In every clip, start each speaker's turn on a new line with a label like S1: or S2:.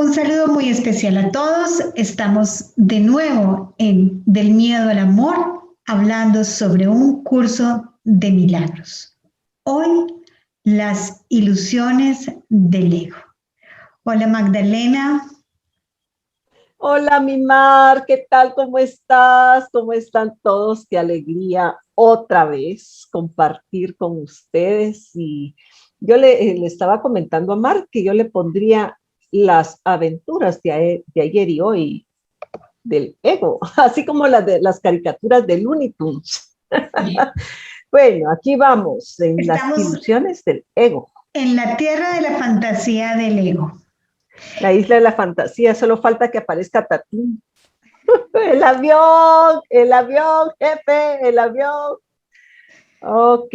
S1: Un saludo muy especial a todos. Estamos de nuevo en Del Miedo al Amor, hablando sobre un curso de milagros. Hoy, las ilusiones del ego. Hola Magdalena.
S2: Hola, mi Mar, ¿qué tal? ¿Cómo estás? ¿Cómo están todos? Qué alegría otra vez compartir con ustedes. Y yo le estaba comentando a Mar que yo le pondría las aventuras de ayer y hoy del ego, así como las de las caricaturas de Looney Tunes.
S1: Sí.
S2: Bueno, aquí vamos en las
S1: Estamos
S2: ilusiones del ego.
S1: en la tierra de la fantasía del ego.
S2: La isla de la fantasía, solo falta que aparezca Tatín. el avión, jefe, el avión. Ok.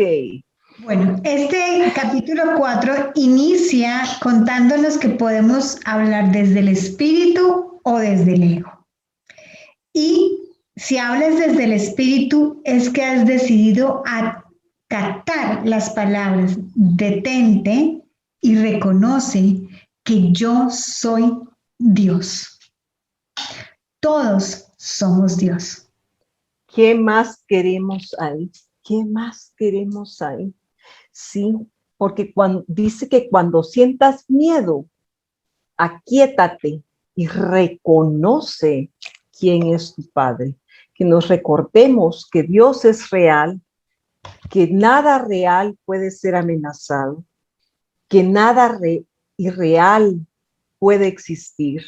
S1: Bueno, este capítulo 4 inicia contándonos que podemos hablar desde el espíritu o desde el ego. Y si hablas desde el espíritu es que has decidido acatar las palabras detente y reconoce que yo soy Dios. Todos somos Dios.
S2: ¿Qué más queremos ahí? ¿Qué más queremos ahí? Sí, porque dice que cuando sientas miedo, aquíétate y reconoce quién es tu Padre. Que nos recordemos que Dios es real, que nada real puede ser amenazado, que nada irreal puede existir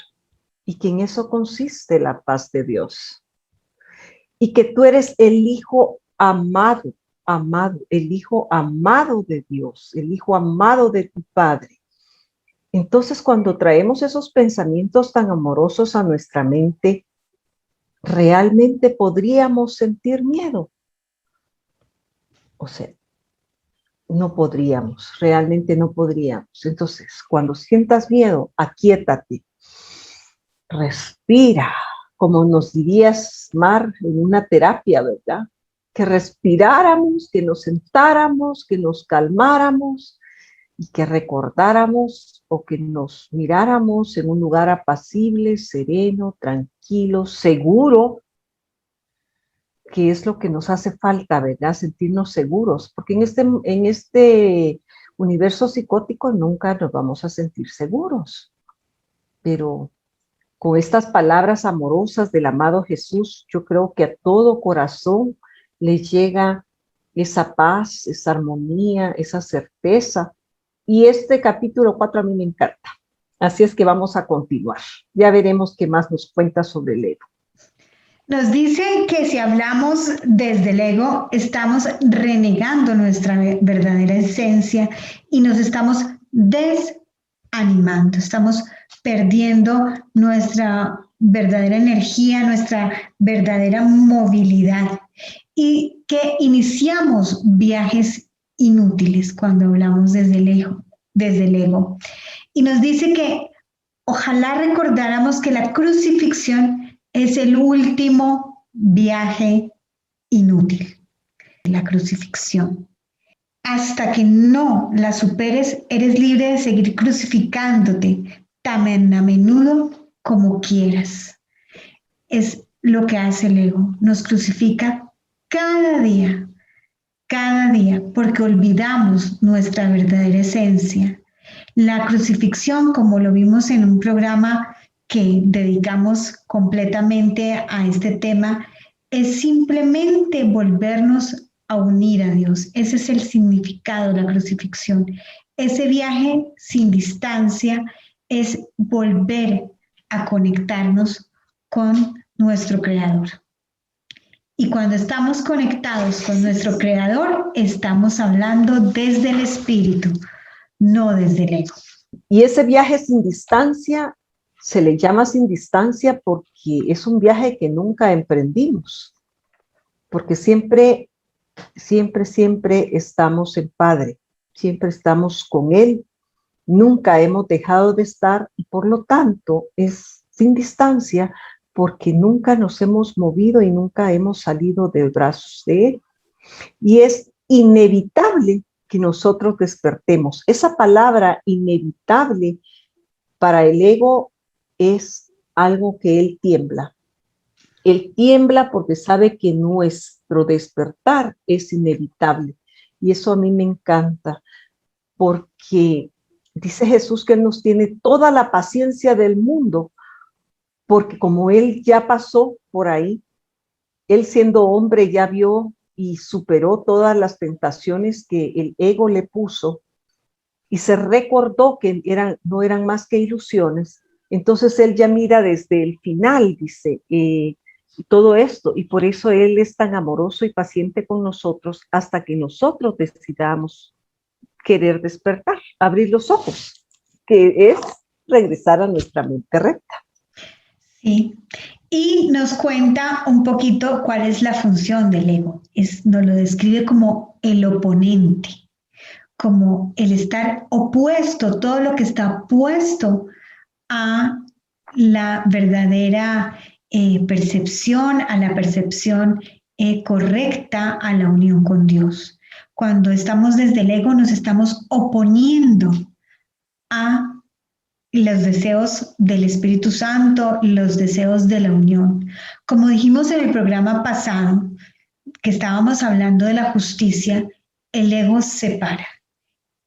S2: y que en eso consiste la paz de Dios. Y que tú eres el hijo amado, el hijo amado de Dios, el hijo amado de tu Padre. Entonces, cuando traemos esos pensamientos tan amorosos a nuestra mente, ¿realmente podríamos sentir miedo? O sea, no podríamos, realmente no podríamos. Entonces, cuando sientas miedo, aquíétate, respira, como nos dirías, Mar, en una terapia, ¿verdad? Que respiráramos, que nos sentáramos, que nos calmáramos y que recordáramos o que nos miráramos en un lugar apacible, sereno, tranquilo, seguro, que es lo que nos hace falta, ¿verdad? Sentirnos seguros, porque en este universo psicótico nunca nos vamos a sentir seguros, pero con estas palabras amorosas del amado Jesús, yo creo que a todo corazón le llega esa paz, esa armonía, esa certeza. Y este capítulo 4 a mí me encanta. Así es que vamos a continuar. Ya veremos qué más nos cuenta sobre el ego.
S1: Nos dice que si hablamos desde el ego, estamos renegando nuestra verdadera esencia y nos estamos desanimando, estamos perdiendo nuestra verdadera energía, nuestra verdadera movilidad y que iniciamos viajes inútiles cuando hablamos desde el ego, desde el ego. Y nos dice que ojalá recordáramos que la crucifixión es el último viaje inútil, la crucifixión. Hasta que no la superes, eres libre de seguir crucificándote tan a menudo como quieras. Es lo que hace el ego, nos crucifica cada día, porque olvidamos nuestra verdadera esencia. La crucifixión, como lo vimos en un programa que dedicamos completamente a este tema, es simplemente volvernos a unir a Dios. Ese es el significado de la crucifixión. Ese viaje sin distancia es volver a conectarnos con nuestro Creador. Y cuando estamos conectados con nuestro Creador, estamos hablando desde el espíritu, no desde el ego.
S2: Y ese viaje sin distancia se le llama sin distancia porque es un viaje que nunca emprendimos, porque siempre estamos en Padre, siempre estamos con Él, nunca hemos dejado de estar y por lo tanto es sin distancia porque nunca nos hemos movido y nunca hemos salido de brazos de Él. Y es inevitable que nosotros despertemos. Esa palabra inevitable para el ego es algo que él tiembla. Él tiembla porque sabe que nuestro despertar es inevitable. Y eso a mí me encanta, porque dice Jesús que Él nos tiene toda la paciencia del mundo, porque como Él ya pasó por ahí, Él siendo hombre ya vio y superó todas las tentaciones que el ego le puso y se recordó que no eran más que ilusiones. Entonces Él ya mira desde el final, dice, todo esto, y por eso Él es tan amoroso y paciente con nosotros hasta que nosotros decidamos querer despertar, abrir los ojos, que es regresar a nuestra mente recta.
S1: Sí, y nos cuenta un poquito cuál es la función del ego. Nos lo describe como el oponente, como el estar opuesto, todo lo que está opuesto a la verdadera percepción, a la percepción correcta, a la unión con Dios. Cuando estamos desde el ego, nos estamos oponiendo a los deseos del Espíritu Santo, los deseos de la unión. Como dijimos en el programa pasado, que estábamos hablando de la justicia, el ego separa.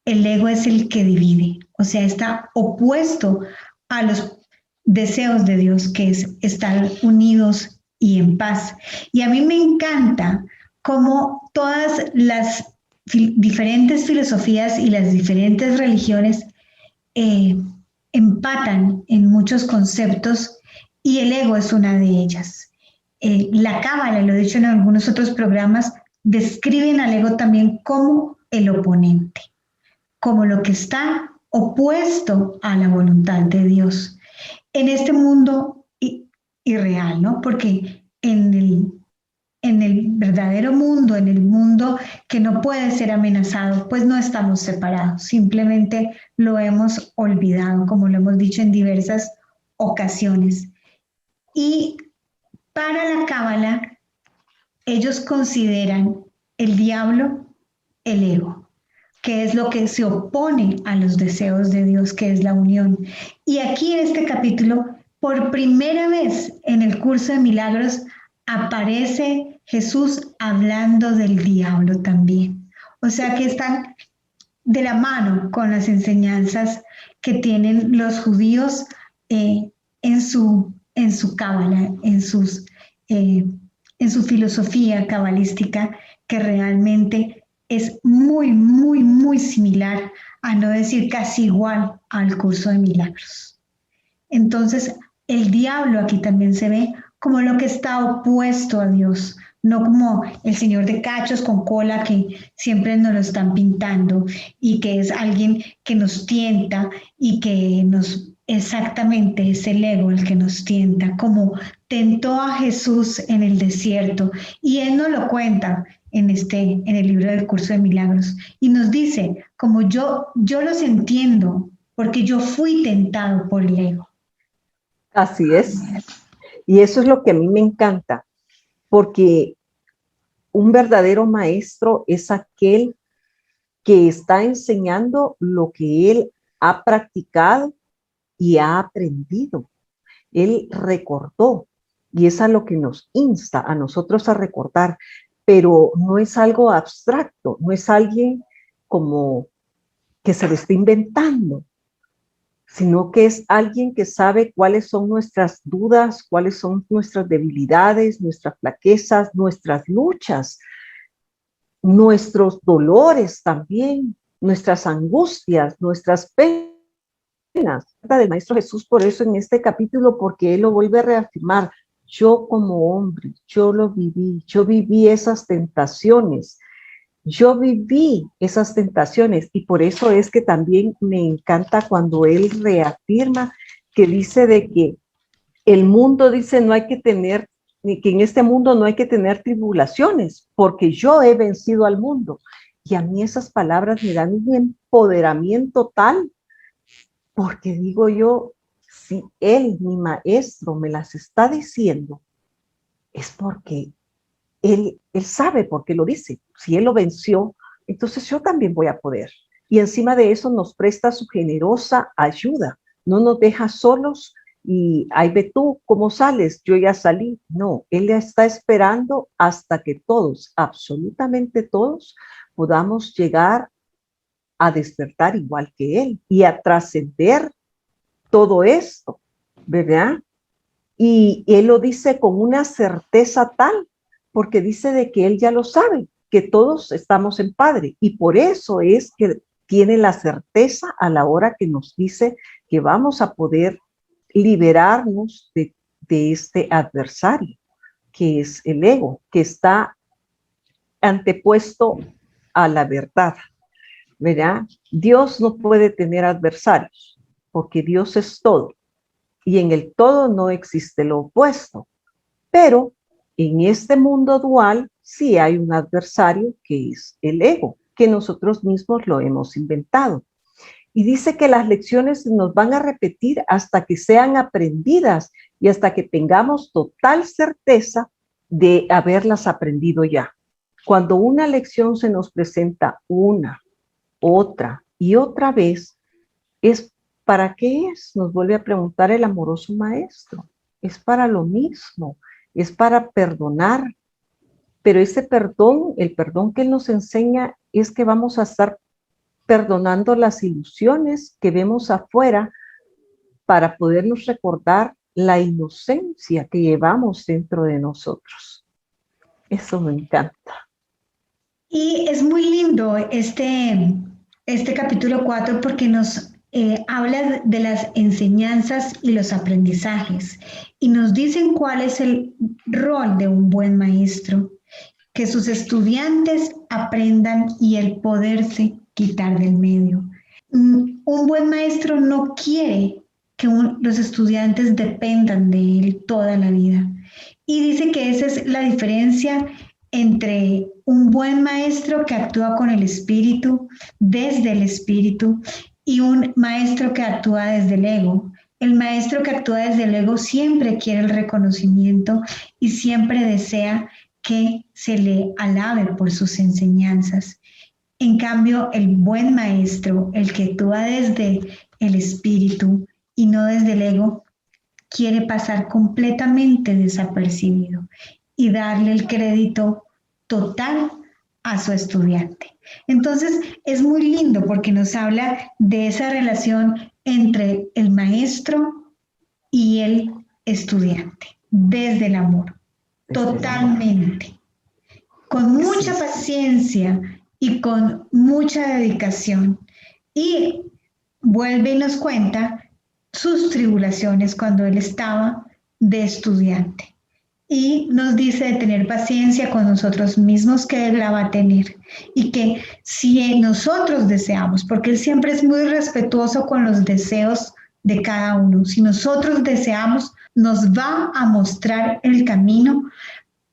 S1: El ego es el que divide, o sea, está opuesto a los deseos de Dios, que es estar unidos y en paz. Y a mí me encanta cómo todas las diferentes filosofías y las diferentes religiones empatan en muchos conceptos y el ego es una de ellas. La Cábala, lo he dicho en algunos otros programas, describen al ego también como el oponente, como lo que está opuesto a la voluntad de Dios en este mundo irreal, ¿no? Porque en el verdadero mundo, en el mundo que no puede ser amenazado, pues no estamos separados, simplemente lo hemos olvidado, como lo hemos dicho en diversas ocasiones. Y para la Cábala, ellos consideran el diablo el ego, que es lo que se opone a los deseos de Dios, que es la unión. Y aquí en este capítulo, por primera vez en el curso de milagros, aparece Jesús hablando del diablo también. O sea que están de la mano con las enseñanzas que tienen los judíos en su cábala, en su filosofía cabalística, que realmente es muy, muy, muy similar, a no decir casi igual al curso de milagros. Entonces, el diablo aquí también se ve como lo que está opuesto a Dios, no como el señor de cachos con cola que siempre nos lo están pintando y que es alguien que nos tienta y que exactamente es el ego el que nos tienta, como tentó a Jesús en el desierto. Y él nos lo cuenta en el libro del curso de milagros y nos dice, como yo los entiendo porque yo fui tentado por el ego.
S2: Así es. Y eso es lo que a mí me encanta, porque un verdadero maestro es aquel que está enseñando lo que él ha practicado y ha aprendido. Él recordó, y es a lo que nos insta a nosotros a recordar, pero no es algo abstracto, no es alguien como que se lo está inventando, sino que es alguien que sabe cuáles son nuestras dudas, cuáles son nuestras debilidades, nuestras flaquezas, nuestras luchas, nuestros dolores también, nuestras angustias, nuestras penas. Del Maestro Jesús por eso en este capítulo, porque Él lo vuelve a reafirmar. Yo como hombre, yo lo viví, yo viví esas tentaciones, y por eso es que también me encanta cuando Él reafirma que dice de que el mundo dice no hay que tener, ni que en este mundo no hay que tener tribulaciones, porque yo he vencido al mundo. Y a mí esas palabras me dan un empoderamiento tal, porque digo yo, si Él, mi maestro, me las está diciendo, es porque Él sabe por qué lo dice. Si Él lo venció, entonces yo también voy a poder. Y encima de eso nos presta su generosa ayuda, no nos deja solos y ahí ve tú cómo sales, yo ya salí. No, Él está esperando hasta que todos, absolutamente todos, podamos llegar a despertar igual que Él y a trascender todo esto, ¿verdad? Y Él lo dice con una certeza tal, porque dice de que Él ya lo sabe, que todos estamos en Padre, y por eso es que tiene la certeza a la hora que nos dice que vamos a poder liberarnos de este adversario, que es el ego, que está antepuesto a la verdad, ¿verdad? Dios no puede tener adversarios, porque Dios es todo, y en el todo no existe lo opuesto, pero en este mundo dual sí hay un adversario que es el ego, que nosotros mismos lo hemos inventado. Y dice que las lecciones nos van a repetir hasta que sean aprendidas y hasta que tengamos total certeza de haberlas aprendido ya. Cuando una lección se nos presenta una, otra y otra vez, es ¿para qué es? Nos vuelve a preguntar el amoroso maestro. Es para lo mismo, es para perdonar. Pero ese perdón, el perdón que él nos enseña es que vamos a estar perdonando las ilusiones que vemos afuera para podernos recordar la inocencia que llevamos dentro de nosotros. Eso me encanta.
S1: Y es muy lindo este capítulo 4 porque nos habla de las enseñanzas y los aprendizajes y nos dicen cuál es el rol de un buen maestro, que sus estudiantes aprendan y el poderse quitar del medio. Un buen maestro no quiere que los estudiantes dependan de él toda la vida. Y dice que esa es la diferencia entre un buen maestro que actúa con el espíritu, desde el espíritu, y un maestro que actúa desde el ego. El maestro que actúa desde el ego siempre quiere el reconocimiento y siempre desea que se le alabe por sus enseñanzas. En cambio, el buen maestro, el que actúa desde el espíritu y no desde el ego, quiere pasar completamente desapercibido y darle el crédito total a su estudiante. Entonces, es muy lindo porque nos habla de esa relación entre el maestro y el estudiante, desde el amor, totalmente, con mucha paciencia y con mucha dedicación. Y vuelve y nos cuenta sus tribulaciones cuando él estaba de estudiante. Y nos dice de tener paciencia con nosotros mismos, que él la va a tener. Y que si nosotros deseamos, porque él siempre es muy respetuoso con los deseos de cada uno, si nosotros deseamos, nos va a mostrar el camino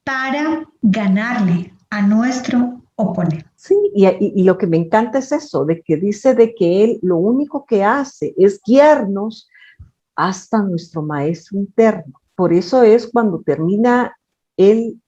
S1: para ganarle a nuestro oponente.
S2: Sí, y lo que me encanta es eso, de que dice de que él lo único que hace es guiarnos hasta nuestro maestro interno. Por eso es cuando termina el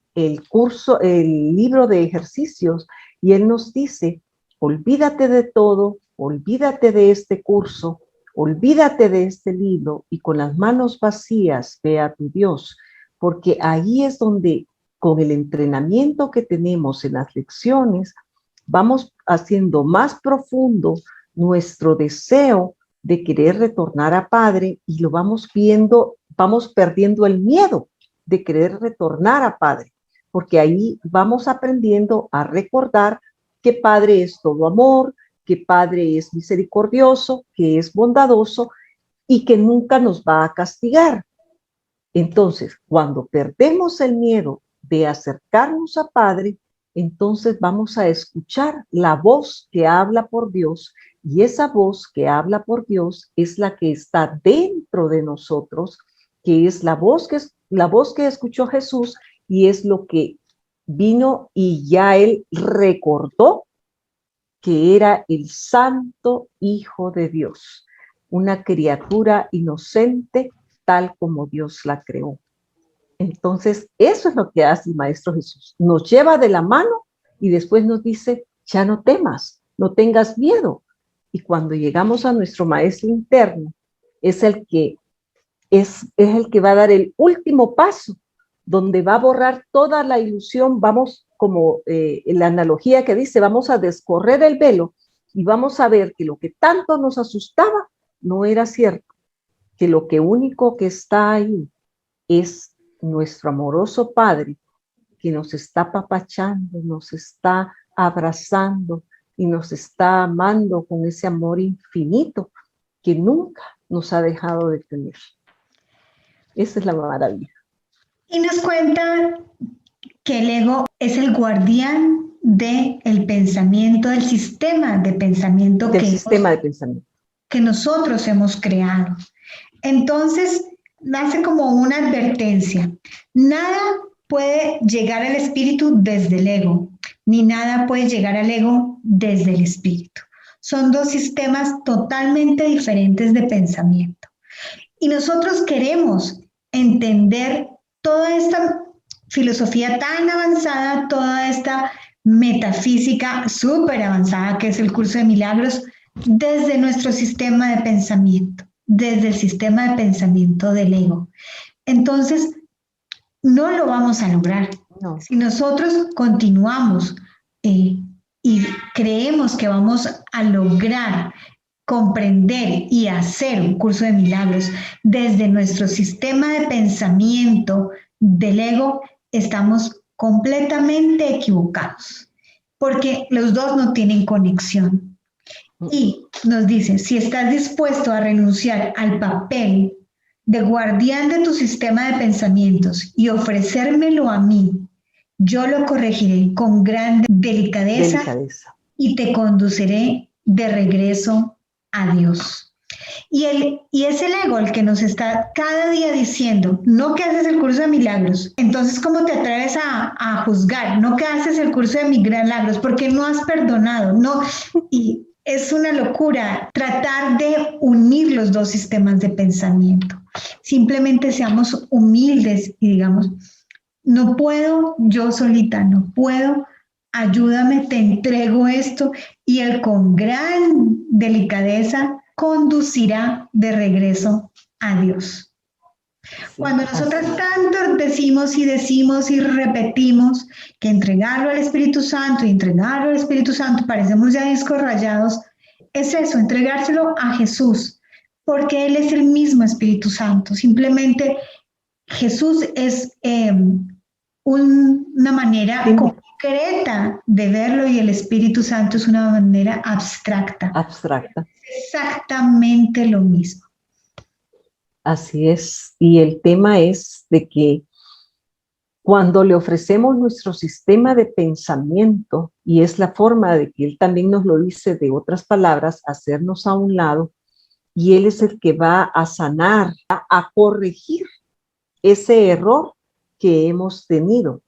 S2: curso, el libro de ejercicios, y él nos dice, olvídate de todo, olvídate de este curso, olvídate de este libro, y con las manos vacías ve a tu Dios, porque ahí es donde, con el entrenamiento que tenemos en las lecciones, vamos haciendo más profundo nuestro deseo de querer retornar a Padre, y lo vamos viendo, vamos perdiendo el miedo de querer retornar a Padre, porque ahí vamos aprendiendo a recordar que Padre es todo amor, que Padre es misericordioso, que es bondadoso y que nunca nos va a castigar. Entonces, cuando perdemos el miedo de acercarnos a Padre, entonces vamos a escuchar la voz que habla por Dios, y esa voz que habla por Dios es la que está dentro de nosotros, que es la voz que escuchó Jesús, y es lo que vino y ya él recordó que era el Santo Hijo de Dios, una criatura inocente tal como Dios la creó. Entonces, eso es lo que hace el Maestro Jesús. Nos lleva de la mano y después nos dice, ya no temas, no tengas miedo. Y cuando llegamos a nuestro Maestro interno, es el que es el que va a dar el último paso, donde va a borrar toda la ilusión. Vamos, como la analogía que dice, vamos a descorrer el velo y vamos a ver que lo que tanto nos asustaba no era cierto, que lo que único que está ahí es nuestro amoroso Padre, que nos está apapachando, nos está abrazando y nos está amando con ese amor infinito que nunca nos ha dejado de tener. Esa es la maravilla.
S1: Y nos cuenta que el ego es el guardián del pensamiento, del sistema de pensamiento que nosotros hemos creado. Entonces, nace como una advertencia. Nada puede llegar al espíritu desde el ego, ni nada puede llegar al ego desde el espíritu. Son dos sistemas totalmente diferentes de pensamiento. Y nosotros queremos entender toda esta filosofía tan avanzada, toda esta metafísica súper avanzada que es el curso de milagros, desde nuestro sistema de pensamiento, desde el sistema de pensamiento del ego. Entonces, no lo vamos a lograr. No. Si nosotros continuamos y creemos que vamos a lograr comprender y hacer un curso de milagros desde nuestro sistema de pensamiento del ego, estamos completamente equivocados, porque los dos no tienen conexión. Y nos dice, si estás dispuesto a renunciar al papel de guardián de tu sistema de pensamientos y ofrecérmelo a mí, yo lo corregiré con gran delicadeza. Y te conduciré de regreso a Dios. Y es el ego el que nos está cada día diciendo, no que haces el curso de milagros, entonces ¿cómo te atreves a juzgar? No que haces el curso de milagros, porque no has perdonado, no. Y es una locura tratar de unir los dos sistemas de pensamiento. Simplemente seamos humildes y digamos, no puedo yo solita, no puedo, ayúdame, te entrego esto, y Él con gran delicadeza conducirá de regreso a Dios. Cuando nosotros tanto decimos y repetimos que entregarlo al Espíritu Santo y entregarlo al Espíritu Santo, parecemos ya discos rayados, es eso, entregárselo a Jesús, porque Él es el mismo Espíritu Santo. Simplemente Jesús es una manera concreta de verlo y el Espíritu Santo es una manera abstracta. Exactamente lo mismo.
S2: Así es, y el tema es de que cuando le ofrecemos nuestro sistema de pensamiento, y es la forma de que él también nos lo dice de otras palabras, hacernos a un lado, y él es el que va a sanar, a corregir ese error que hemos tenido.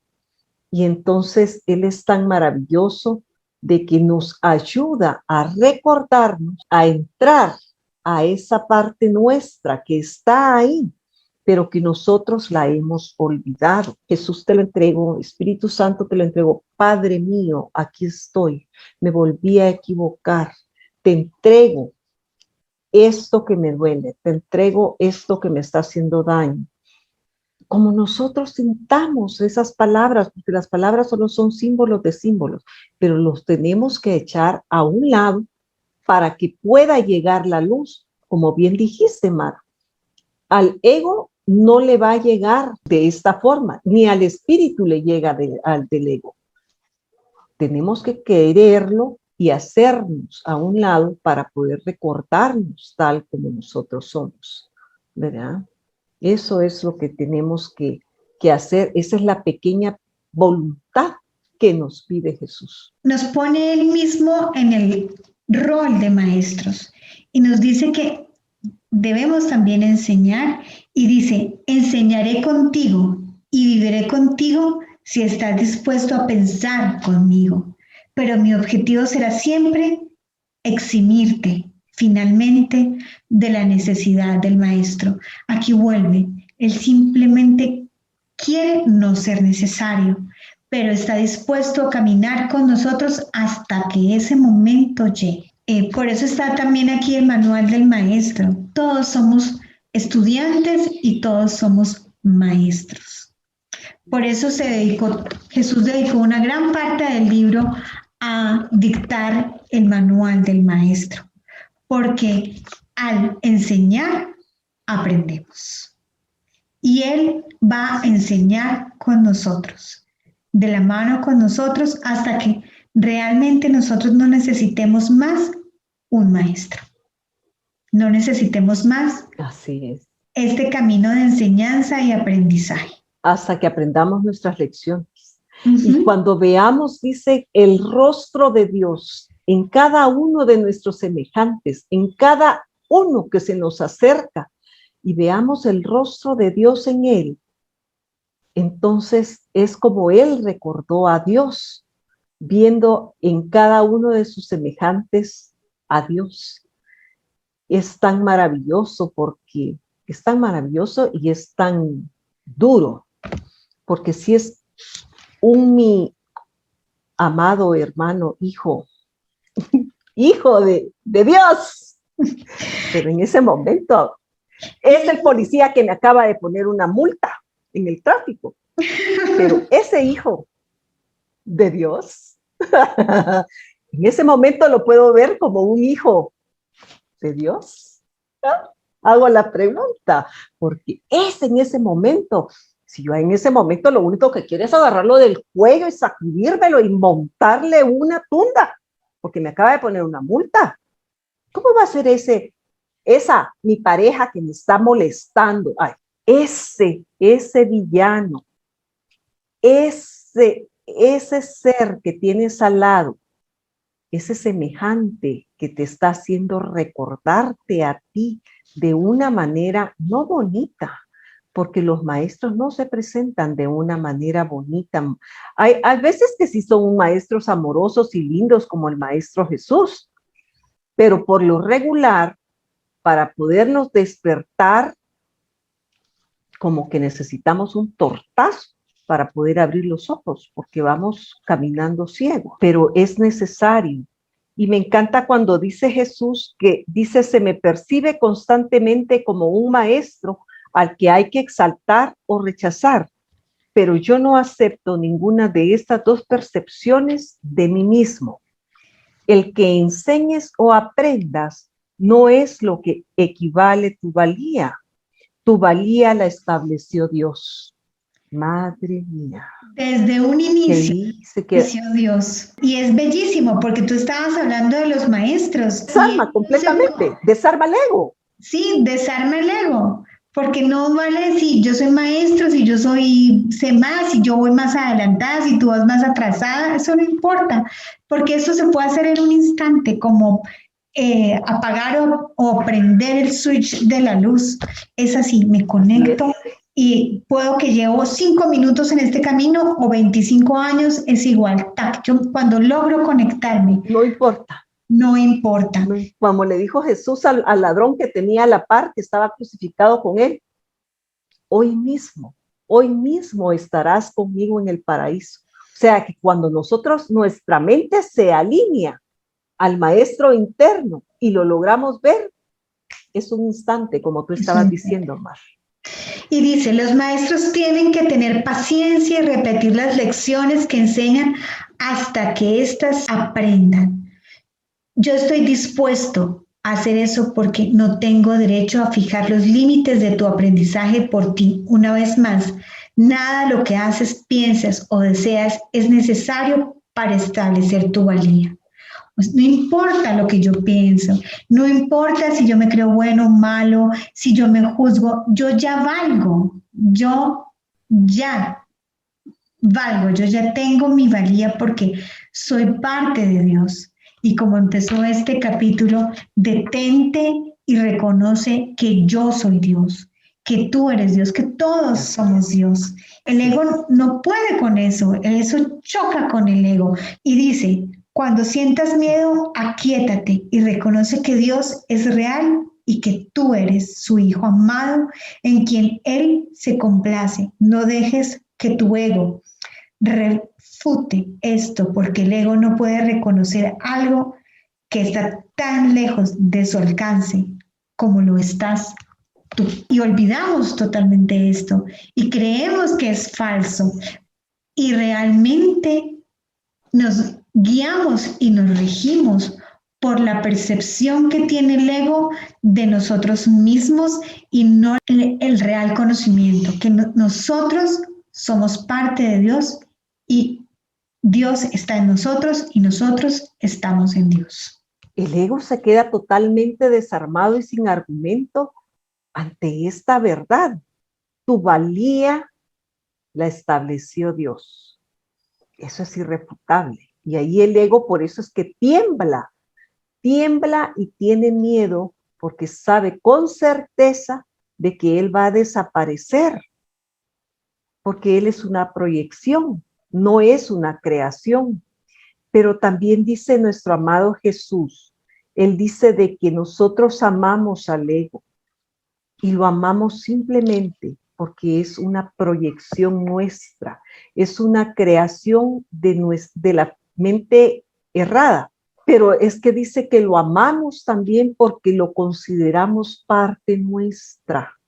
S2: Y entonces él es tan maravilloso de que nos ayuda a recordarnos, a entrar a esa parte nuestra que está ahí, pero que nosotros la hemos olvidado. Jesús, te lo entrego, Espíritu Santo, te lo entrego. Padre mío, aquí estoy, me volví a equivocar. Te entrego esto que me duele, te entrego esto que me está haciendo daño. Como nosotros sintamos esas palabras, porque las palabras solo son símbolos de símbolos, pero los tenemos que echar a un lado para que pueda llegar la luz, como bien dijiste, Mar. Al ego no le va a llegar de esta forma, ni al espíritu le llega del ego. Tenemos que quererlo y hacernos a un lado para poder recordarnos tal como nosotros somos, ¿verdad? Eso es lo que tenemos que hacer. Esa es la pequeña voluntad que nos pide Jesús.
S1: Nos pone Él mismo en el rol de maestros y nos dice que debemos también enseñar, y dice, enseñaré contigo y viviré contigo si estás dispuesto a pensar conmigo, pero mi objetivo será siempre eximirte finalmente de la necesidad del maestro. Aquí vuelve, él simplemente quiere no ser necesario, pero está dispuesto a caminar con nosotros hasta que ese momento llegue. Por eso está también aquí el manual del maestro. Todos somos estudiantes y todos somos maestros. Por eso Jesús dedicó una gran parte del libro a dictar el manual del maestro, porque al enseñar aprendemos. Y Él va a enseñar con nosotros, de la mano con nosotros, hasta que realmente nosotros no necesitemos más un maestro. No necesitemos más
S2: Así es.
S1: este camino de enseñanza y aprendizaje.
S2: Hasta que aprendamos nuestras lecciones. Y cuando veamos, dice, el rostro de Dios en cada uno de nuestros semejantes, en cada uno que se nos acerca, y veamos el rostro de Dios en él, entonces es como él recordó a Dios, viendo en cada uno de sus semejantes a Dios. Es tan maravilloso porque es tan maravilloso y es tan duro, porque si es mi amado hermano, hijo de Dios, pero en ese momento es el policía que me acaba de poner una multa en el tráfico, pero ese hijo de Dios, en ese momento lo puedo ver como un hijo de Dios. ¿No? Hago la pregunta, porque es en ese momento, si yo en ese momento lo único que quiero es agarrarlo del cuello y sacudírmelo y montarle una tunda, porque me acaba de poner una multa. ¿Cómo va a ser esa mi pareja que me está molestando? Ay, ese villano, ese ser que tienes al lado, ese semejante que te está haciendo recordarte a ti de una manera no bonita, porque los maestros no se presentan de una manera bonita. Hay veces que sí son maestros amorosos y lindos como el Maestro Jesús, pero por lo regular, para podernos despertar, como que necesitamos un tortazo para poder abrir los ojos, porque vamos caminando ciegos, pero es necesario. Y me encanta cuando dice Jesús que dice, se me percibe constantemente como un maestro al que hay que exaltar o rechazar, pero yo no acepto ninguna de estas dos percepciones de mí mismo. El que enseñes o aprendas no es lo que equivale tu valía. Tu valía la estableció Dios. Madre mía.
S1: Desde un inicio estableció Dios. Y es bellísimo porque tú estabas hablando de los maestros.
S2: Desarma completamente, desarma el ego.
S1: Sí, desarma el ego. Porque no vale si yo soy maestro, si yo sé más, si yo voy más adelantada, si tú vas más atrasada, eso no importa. Porque eso se puede hacer en un instante, como apagar o prender el switch de la luz. Es así, me conecto y puedo que llevo 5 minutos en este camino o 25 años, es igual. Yo cuando logro conectarme.
S2: No importa.
S1: No importa.
S2: Como le dijo Jesús al ladrón que tenía a la par, que estaba crucificado con él, hoy mismo estarás conmigo en el paraíso. O sea que cuando nuestra mente se alinea al maestro interno y lo logramos ver, es un instante, como tú estabas diciendo, Mar.
S1: Y dice, los maestros tienen que tener paciencia y repetir las lecciones que enseñan hasta que éstas aprendan. Yo estoy dispuesto a hacer eso porque no tengo derecho a fijar los límites de tu aprendizaje por ti. Una vez más, nada de lo que haces, piensas o deseas es necesario para establecer tu valía. Pues no importa lo que yo pienso, no importa si yo me creo bueno o malo, si yo me juzgo, yo ya valgo, yo ya tengo mi valía porque soy parte de Dios. Y como empezó este capítulo, detente y reconoce que yo soy Dios, que tú eres Dios, que todos somos Dios. El ego no puede con eso choca con el ego. Y dice, cuando sientas miedo, aquíétate y reconoce que Dios es real y que tú eres su hijo amado en quien Él se complace. No dejes que tu ego refute esto, porque el ego no puede reconocer algo que está tan lejos de su alcance como lo estás Y olvidamos totalmente esto y creemos que es falso y realmente nos guiamos y nos regimos por la percepción que tiene el ego de nosotros mismos y no el real conocimiento, que nosotros somos parte de Dios y Dios está en nosotros y nosotros estamos en Dios.
S2: El ego se queda totalmente desarmado y sin argumento ante esta verdad. Tu valía la estableció Dios. Eso es irrefutable. Y ahí el ego, por eso es que tiembla y tiene miedo porque sabe con certeza de que él va a desaparecer, porque él es una proyección, no es una creación. Pero también dice nuestro amado Jesús, él dice de que nosotros amamos al ego y lo amamos simplemente porque es una proyección nuestra, es una creación de la mente errada. Pero es que dice que lo amamos también porque lo consideramos parte nuestra.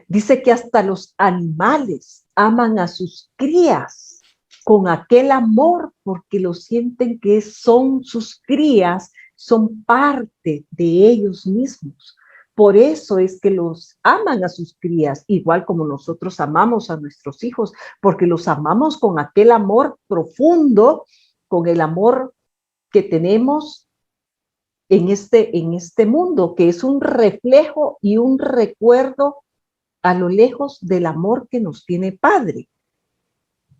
S2: Dice que hasta los animales aman a sus crías con aquel amor porque lo sienten que son sus crías, son parte de ellos mismos. Por eso es que los aman a sus crías, igual como nosotros amamos a nuestros hijos, porque los amamos con aquel amor profundo, con el amor que tenemos en este mundo, que es un reflejo y un recuerdo a lo lejos del amor que nos tiene Padre.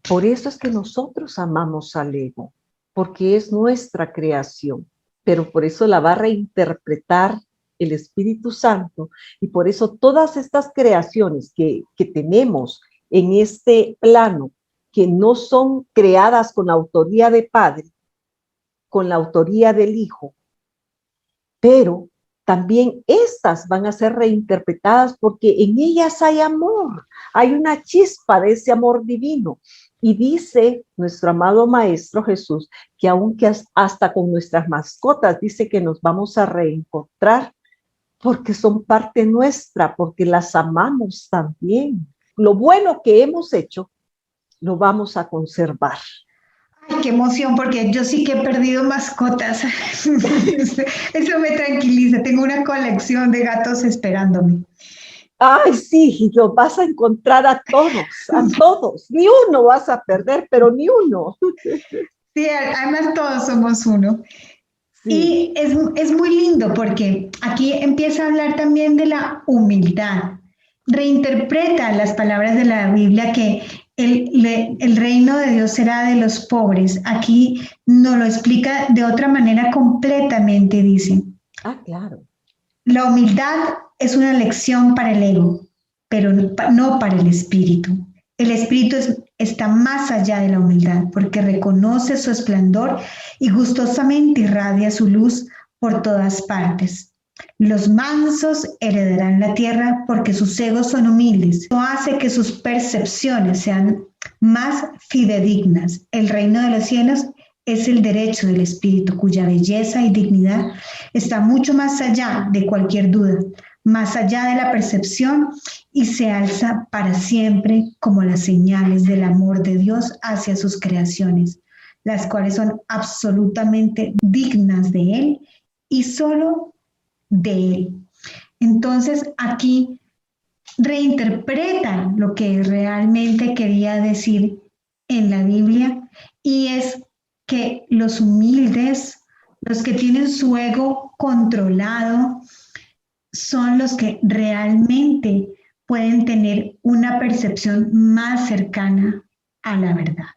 S2: Por eso es que nosotros amamos al ego, porque es nuestra creación, pero por eso la va a reinterpretar el Espíritu Santo y por eso todas estas creaciones que tenemos en este plano, que no son creadas con la autoría de Padre, con la autoría del Hijo, pero también estas van a ser reinterpretadas porque en ellas hay amor, hay una chispa de ese amor divino. Y dice nuestro amado Maestro Jesús que aunque hasta con nuestras mascotas dice que nos vamos a reencontrar porque son parte nuestra, porque las amamos también. Lo bueno que hemos hecho lo vamos a conservar.
S1: Ay, qué emoción, porque yo sí que he perdido mascotas. Eso me tranquiliza. Tengo una colección de gatos esperándome.
S2: Ay, sí, los vas a encontrar a todos. Ni uno vas a perder, pero ni uno.
S1: Sí, además todos somos uno.
S2: Sí.
S1: Y es muy lindo porque aquí empieza a hablar también de la humildad. Reinterpreta las palabras de la Biblia que el reino de Dios será de los pobres. Aquí nos lo explica de otra manera completamente, dice.
S2: Ah, claro.
S1: La humildad es una lección para el ego, pero no para el espíritu. El espíritu está más allá de la humildad porque reconoce su esplendor y gustosamente irradia su luz por todas partes. Los mansos heredarán la tierra porque sus egos son humildes. Esto hace que sus percepciones sean más fidedignas. El reino de los cielos es el derecho del espíritu cuya belleza y dignidad está mucho más allá de cualquier duda, más allá de la percepción y se alza para siempre como las señales del amor de Dios hacia sus creaciones, las cuales son absolutamente dignas de Él y solo de Él. Entonces aquí reinterpreta lo que realmente quería decir en la Biblia y es que los humildes, los que tienen su ego controlado, son los que realmente pueden tener una percepción más cercana a la verdad.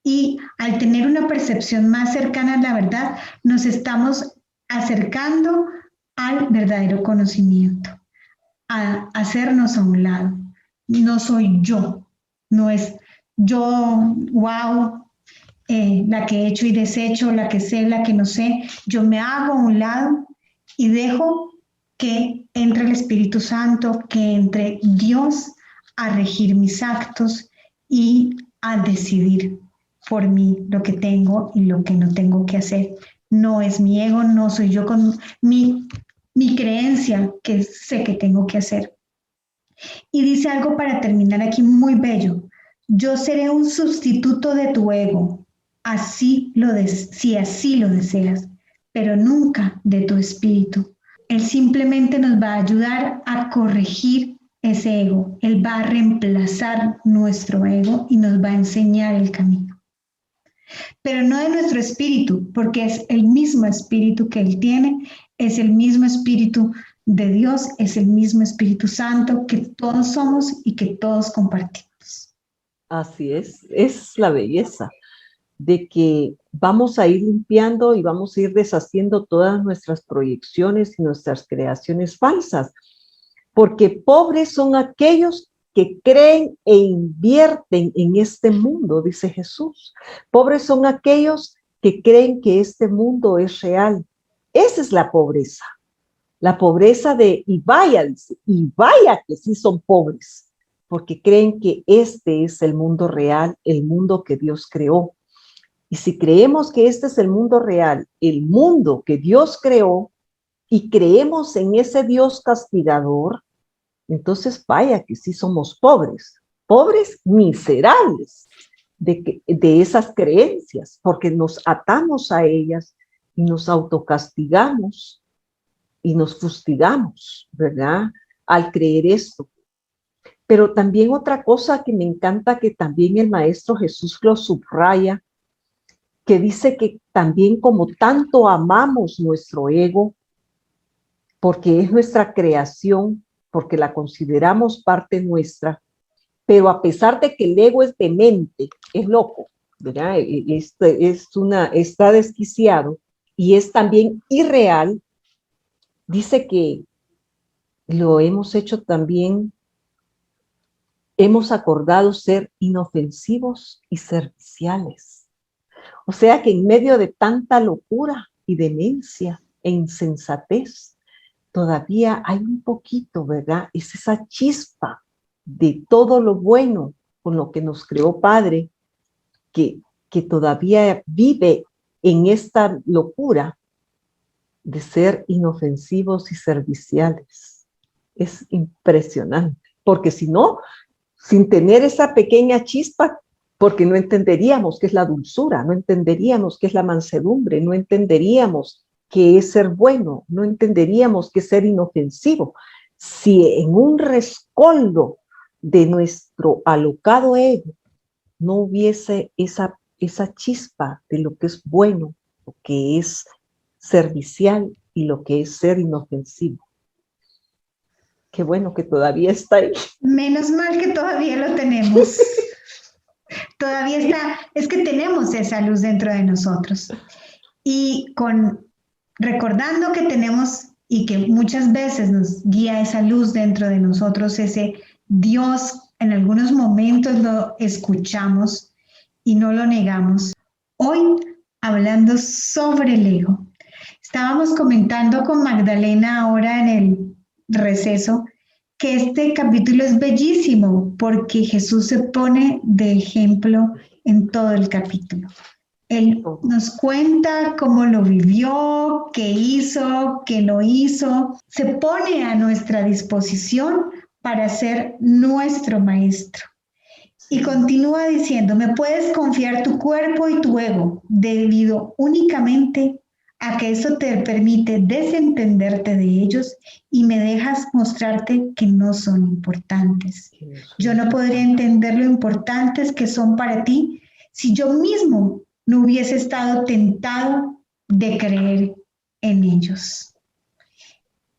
S1: Y al tener una percepción más cercana a la verdad, nos estamos acercando al verdadero conocimiento, a hacernos a un lado. No soy yo, no es yo, wow, la que he hecho y deshecho, la que sé, la que no sé. Yo me hago a un lado y dejo que entre el Espíritu Santo, que entre Dios a regir mis actos y a decidir por mí lo que tengo y lo que no tengo que hacer. No es mi ego, no soy yo con mi mi creencia que sé que tengo que hacer. Y dice algo para terminar aquí muy bello. Yo seré un sustituto de tu ego, si así lo deseas, pero nunca de tu espíritu. Él simplemente nos va a ayudar a corregir ese ego. Él va a reemplazar nuestro ego y nos va a enseñar el camino. Pero no de nuestro espíritu, porque es el mismo espíritu que Él tiene, es el mismo espíritu de Dios, es el mismo Espíritu Santo que todos somos y que todos compartimos.
S2: Así es la belleza de que vamos a ir limpiando y vamos a ir deshaciendo todas nuestras proyecciones y nuestras creaciones falsas, porque pobres son aquellos que creen e invierten en este mundo, dice Jesús. Pobres son aquellos que creen que este mundo es real. Esa es la pobreza. La pobreza y vaya, dice, y vaya que sí son pobres, porque creen que este es el mundo real, el mundo que Dios creó. Y si creemos que este es el mundo real, el mundo que Dios creó, y creemos en ese Dios castigador, entonces vaya que sí somos pobres, pobres miserables de esas creencias, porque nos atamos a ellas y nos autocastigamos y nos fustigamos, ¿verdad? Al creer esto. Pero también otra cosa que me encanta, que también el Maestro Jesús lo subraya, que dice que también como tanto amamos nuestro ego, porque es nuestra creación, porque la consideramos parte nuestra, pero a pesar de que el ego es demente, es loco, ¿verdad? Está desquiciado y es también irreal, dice que lo hemos hecho también, hemos acordado ser inofensivos y serviciales. O sea que en medio de tanta locura y demencia e insensatez, todavía hay un poquito, ¿verdad? Es esa chispa de todo lo bueno con lo que nos creó Padre, que todavía vive en esta locura de ser inofensivos y serviciales. Es impresionante, porque si no, sin tener esa pequeña chispa, porque no entenderíamos qué es la dulzura, no entenderíamos qué es la mansedumbre, no entenderíamos qué es ser bueno, no entenderíamos qué es ser inofensivo. Si en un rescoldo de nuestro alocado ego no hubiese esa chispa de lo que es bueno, lo que es servicial y lo que es ser inofensivo. Qué bueno que todavía está ahí.
S1: Menos mal que todavía lo tenemos. Todavía está, es que tenemos esa luz dentro de nosotros. Y recordando que tenemos y que muchas veces nos guía esa luz dentro de nosotros, ese Dios, en algunos momentos lo escuchamos y no lo negamos. Hoy, hablando sobre el ego, estábamos comentando con Magdalena ahora en el receso que este capítulo es bellísimo porque Jesús se pone de ejemplo en todo el capítulo. Él nos cuenta cómo lo vivió, qué hizo, qué no hizo. Se pone a nuestra disposición para ser nuestro maestro. Y continúa diciendo, me puedes confiar tu cuerpo y tu ego debido únicamente a que eso te permite desentenderte de ellos y me dejas mostrarte que no son importantes. Yo no podría entender lo importantes que son para ti si yo mismo no hubiese estado tentado de creer en ellos.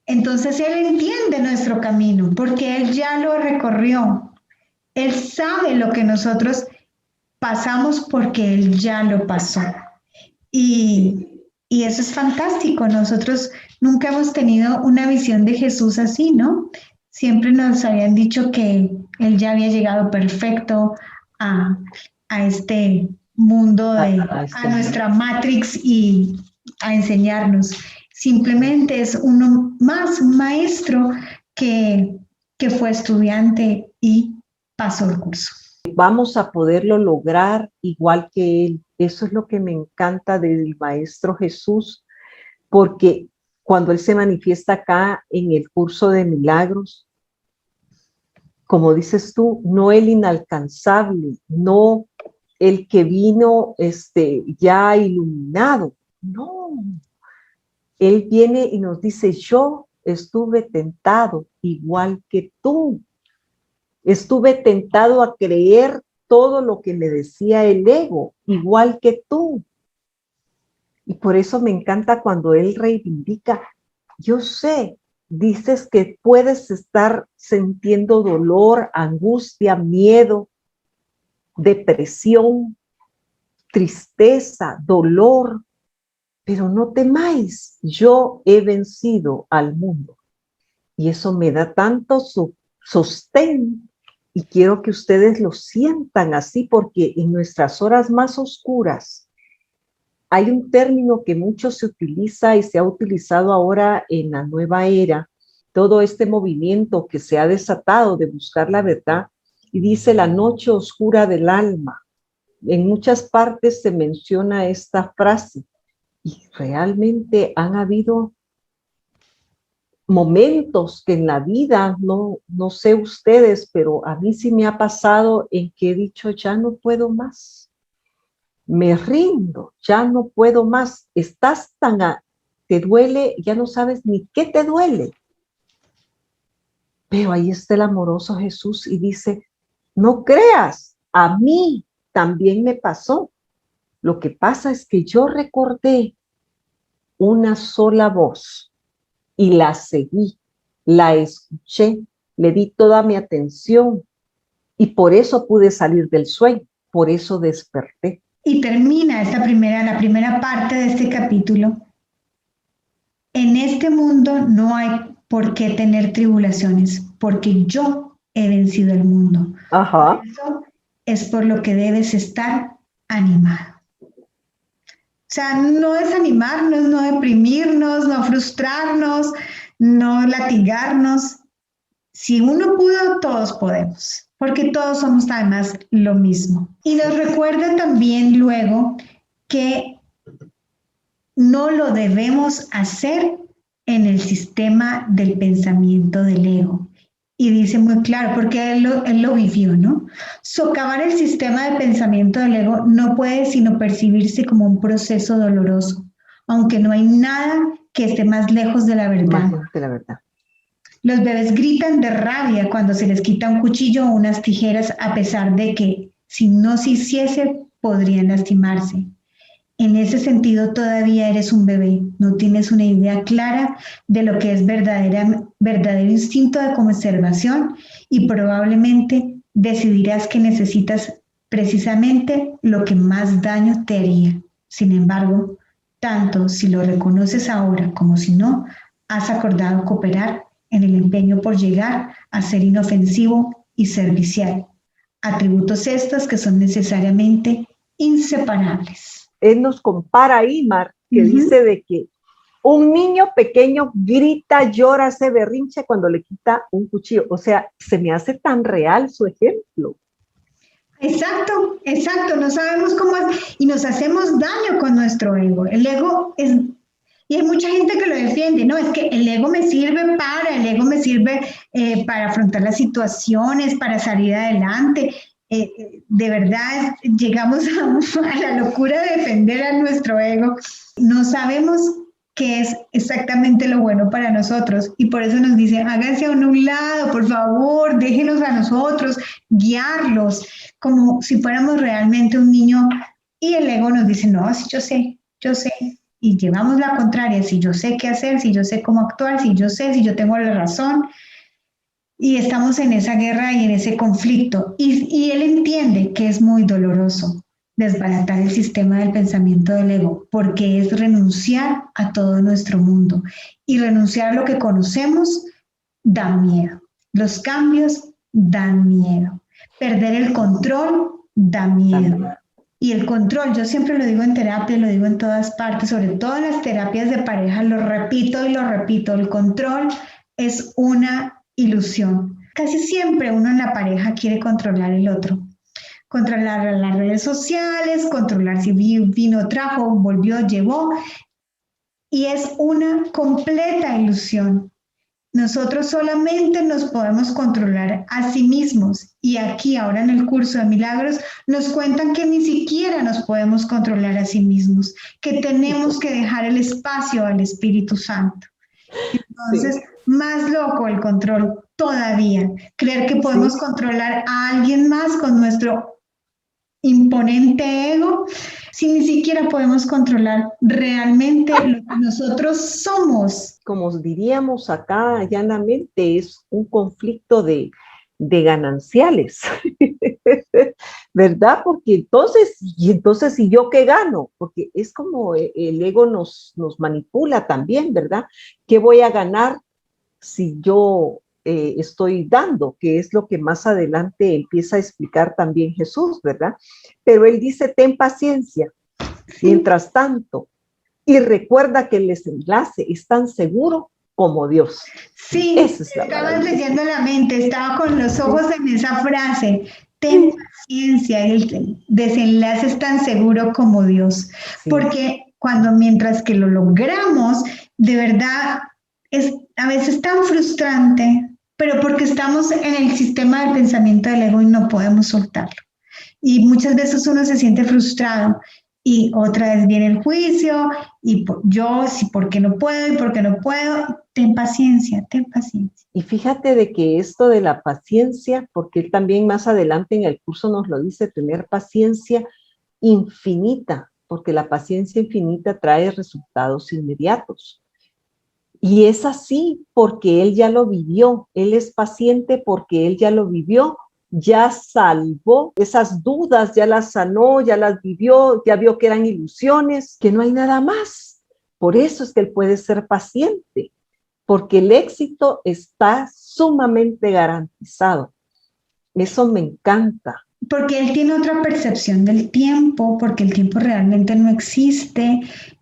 S1: Entonces Él entiende nuestro camino porque Él ya lo recorrió. Él sabe lo que nosotros pasamos porque Él ya lo pasó. Y eso es fantástico. Nosotros nunca hemos tenido una visión de Jesús así, ¿no? Siempre nos habían dicho que Él ya había llegado perfecto a este mundo, a nuestra Matrix y a enseñarnos. Simplemente es uno más, un maestro que fue estudiante y pasó el curso.
S2: Vamos a poderlo lograr igual que Él. Eso es lo que me encanta del Maestro Jesús, porque cuando Él se manifiesta acá en el curso de milagros, como dices tú, no el inalcanzable, no el que vino ya iluminado, no. Él viene y nos dice, yo estuve tentado igual que tú. Estuve tentado a creer todo lo que me decía el ego, igual que tú. Y por eso me encanta cuando Él reivindica, yo sé, dices que puedes estar sintiendo dolor, angustia, miedo, depresión, tristeza, dolor, pero no temáis, yo he vencido al mundo. Y eso me da tanto sostén y quiero que ustedes lo sientan así porque en nuestras horas más oscuras hay un término que mucho se utiliza y se ha utilizado ahora en la nueva era, todo este movimiento que se ha desatado de buscar la verdad y dice la noche oscura del alma. En muchas partes se menciona esta frase y realmente han habido momentos que en la vida, no sé ustedes, pero a mí sí me ha pasado en que he dicho, ya no puedo más, me rindo, ya no puedo más, estás te duele, ya no sabes ni qué te duele. Pero ahí está el amoroso Jesús y dice, no creas, a mí también me pasó. Lo que pasa es que yo recordé una sola voz y la seguí, la escuché, le di toda mi atención y por eso pude salir del sueño, por eso desperté.
S1: Y termina la primera parte de este capítulo. En este mundo no hay por qué tener tribulaciones, porque yo he vencido el mundo.
S2: Ajá.
S1: Eso es por lo que debes estar animado. O sea, no desanimarnos, no deprimirnos, no frustrarnos, no latigarnos. Si uno pudo, todos podemos, porque todos somos además lo mismo. Y nos recuerda también luego que no lo debemos hacer en el sistema del pensamiento del ego. Y dice muy claro, porque él lo vivió, ¿no? Socavar el sistema de pensamiento del ego no puede sino percibirse como un proceso doloroso, aunque no hay nada que esté más lejos de la verdad.
S2: Más de la verdad.
S1: Los bebés gritan de rabia cuando se les quita un cuchillo o unas tijeras, a pesar de que si no se hiciese, podrían lastimarse. En ese sentido, todavía eres un bebé, no tienes una idea clara de lo que es verdadero instinto de conservación y probablemente decidirás que necesitas precisamente lo que más daño te haría. Sin embargo, tanto si lo reconoces ahora como si no, has acordado cooperar en el empeño por llegar a ser inofensivo y servicial, atributos estos que son necesariamente inseparables.
S2: Él nos compara ahí, Mar, que dice de que un niño pequeño grita, llora, se berrinche cuando le quita un cuchillo. O sea, se me hace tan real su ejemplo.
S1: Exacto, exacto, no sabemos cómo es y nos hacemos daño con nuestro ego. El ego es, y hay mucha gente que lo defiende, no, es que el ego me sirve para afrontar las situaciones, para salir adelante. De verdad, llegamos a la locura de defender a nuestro ego. No sabemos qué es exactamente lo bueno para nosotros y por eso nos dicen, háganse a un lado, por favor, déjenos a nosotros, guiarlos, como si fuéramos realmente un niño. Y el ego nos dice, no, sí, yo sé, y llevamos la contraria, si yo sé qué hacer, si yo sé cómo actuar, si yo tengo la razón. Y estamos en esa guerra y en ese conflicto. Y él entiende que es muy doloroso desbaratar el sistema del pensamiento del ego, porque es renunciar a todo nuestro mundo. Y renunciar a lo que conocemos da miedo. Los cambios dan miedo. Perder el control da miedo. Y el control, yo siempre lo digo en terapia, lo digo en todas partes, sobre todo en las terapias de pareja, lo repito y lo repito, el control es una ilusión. Casi siempre uno en la pareja quiere controlar el otro, controlar las redes sociales, controlar si vino, trajo, volvió, llevó. y es una completa ilusión. Nosotros solamente nos podemos controlar a sí mismos y aquí ahora en el curso de milagros nos cuentan que ni siquiera nos podemos controlar a sí mismos, que tenemos que dejar el espacio al Espíritu Santo. Entonces,
S2: Sí,
S1: más loco el control todavía, creer que podemos
S2: sí.
S1: controlar a alguien más con nuestro imponente ego, si ni siquiera podemos controlar realmente lo que nosotros somos.
S2: Como diríamos acá llanamente, es un conflicto de gananciales, ¿verdad? Porque entonces, ¿y yo qué gano? Porque es como el ego nos manipula también, ¿verdad? ¿Qué voy a ganar si yo estoy dando? Que es lo que más adelante empieza a explicar también Jesús, ¿verdad? Pero él dice, ten paciencia,
S1: Sí,
S2: mientras tanto, y recuerda que el desenlace es tan seguro como Dios.
S1: sí,
S2: Esa es la
S1: estabas
S2: maravilla.
S1: leyendo la mente, estaba con los ojos
S2: Sí,
S1: en esa frase. Ten
S2: sí,
S1: paciencia, el desenlace es tan seguro como Dios,
S2: sí,
S1: porque mientras que lo logramos, de verdad es a veces tan frustrante, pero porque estamos en el sistema del pensamiento del ego y no podemos soltarlo. Y muchas veces uno se siente frustrado y otra vez viene el juicio y yo, sí, ¿por qué no puedo? ¿Y por qué no puedo? Ten paciencia, ten paciencia.
S2: y fíjate de que esto de la paciencia, porque él también más adelante en el curso nos lo dice, tener paciencia infinita, porque la paciencia infinita trae resultados inmediatos. Y es así porque él ya lo vivió, él es paciente porque él ya lo vivió, ya salvó esas dudas, ya las sanó, ya las vivió, ya vio que eran ilusiones, que no hay nada más. Por eso es que él puede ser paciente, porque el éxito está sumamente garantizado. Eso me encanta.
S1: Porque él tiene otra percepción del tiempo, porque el tiempo realmente no existe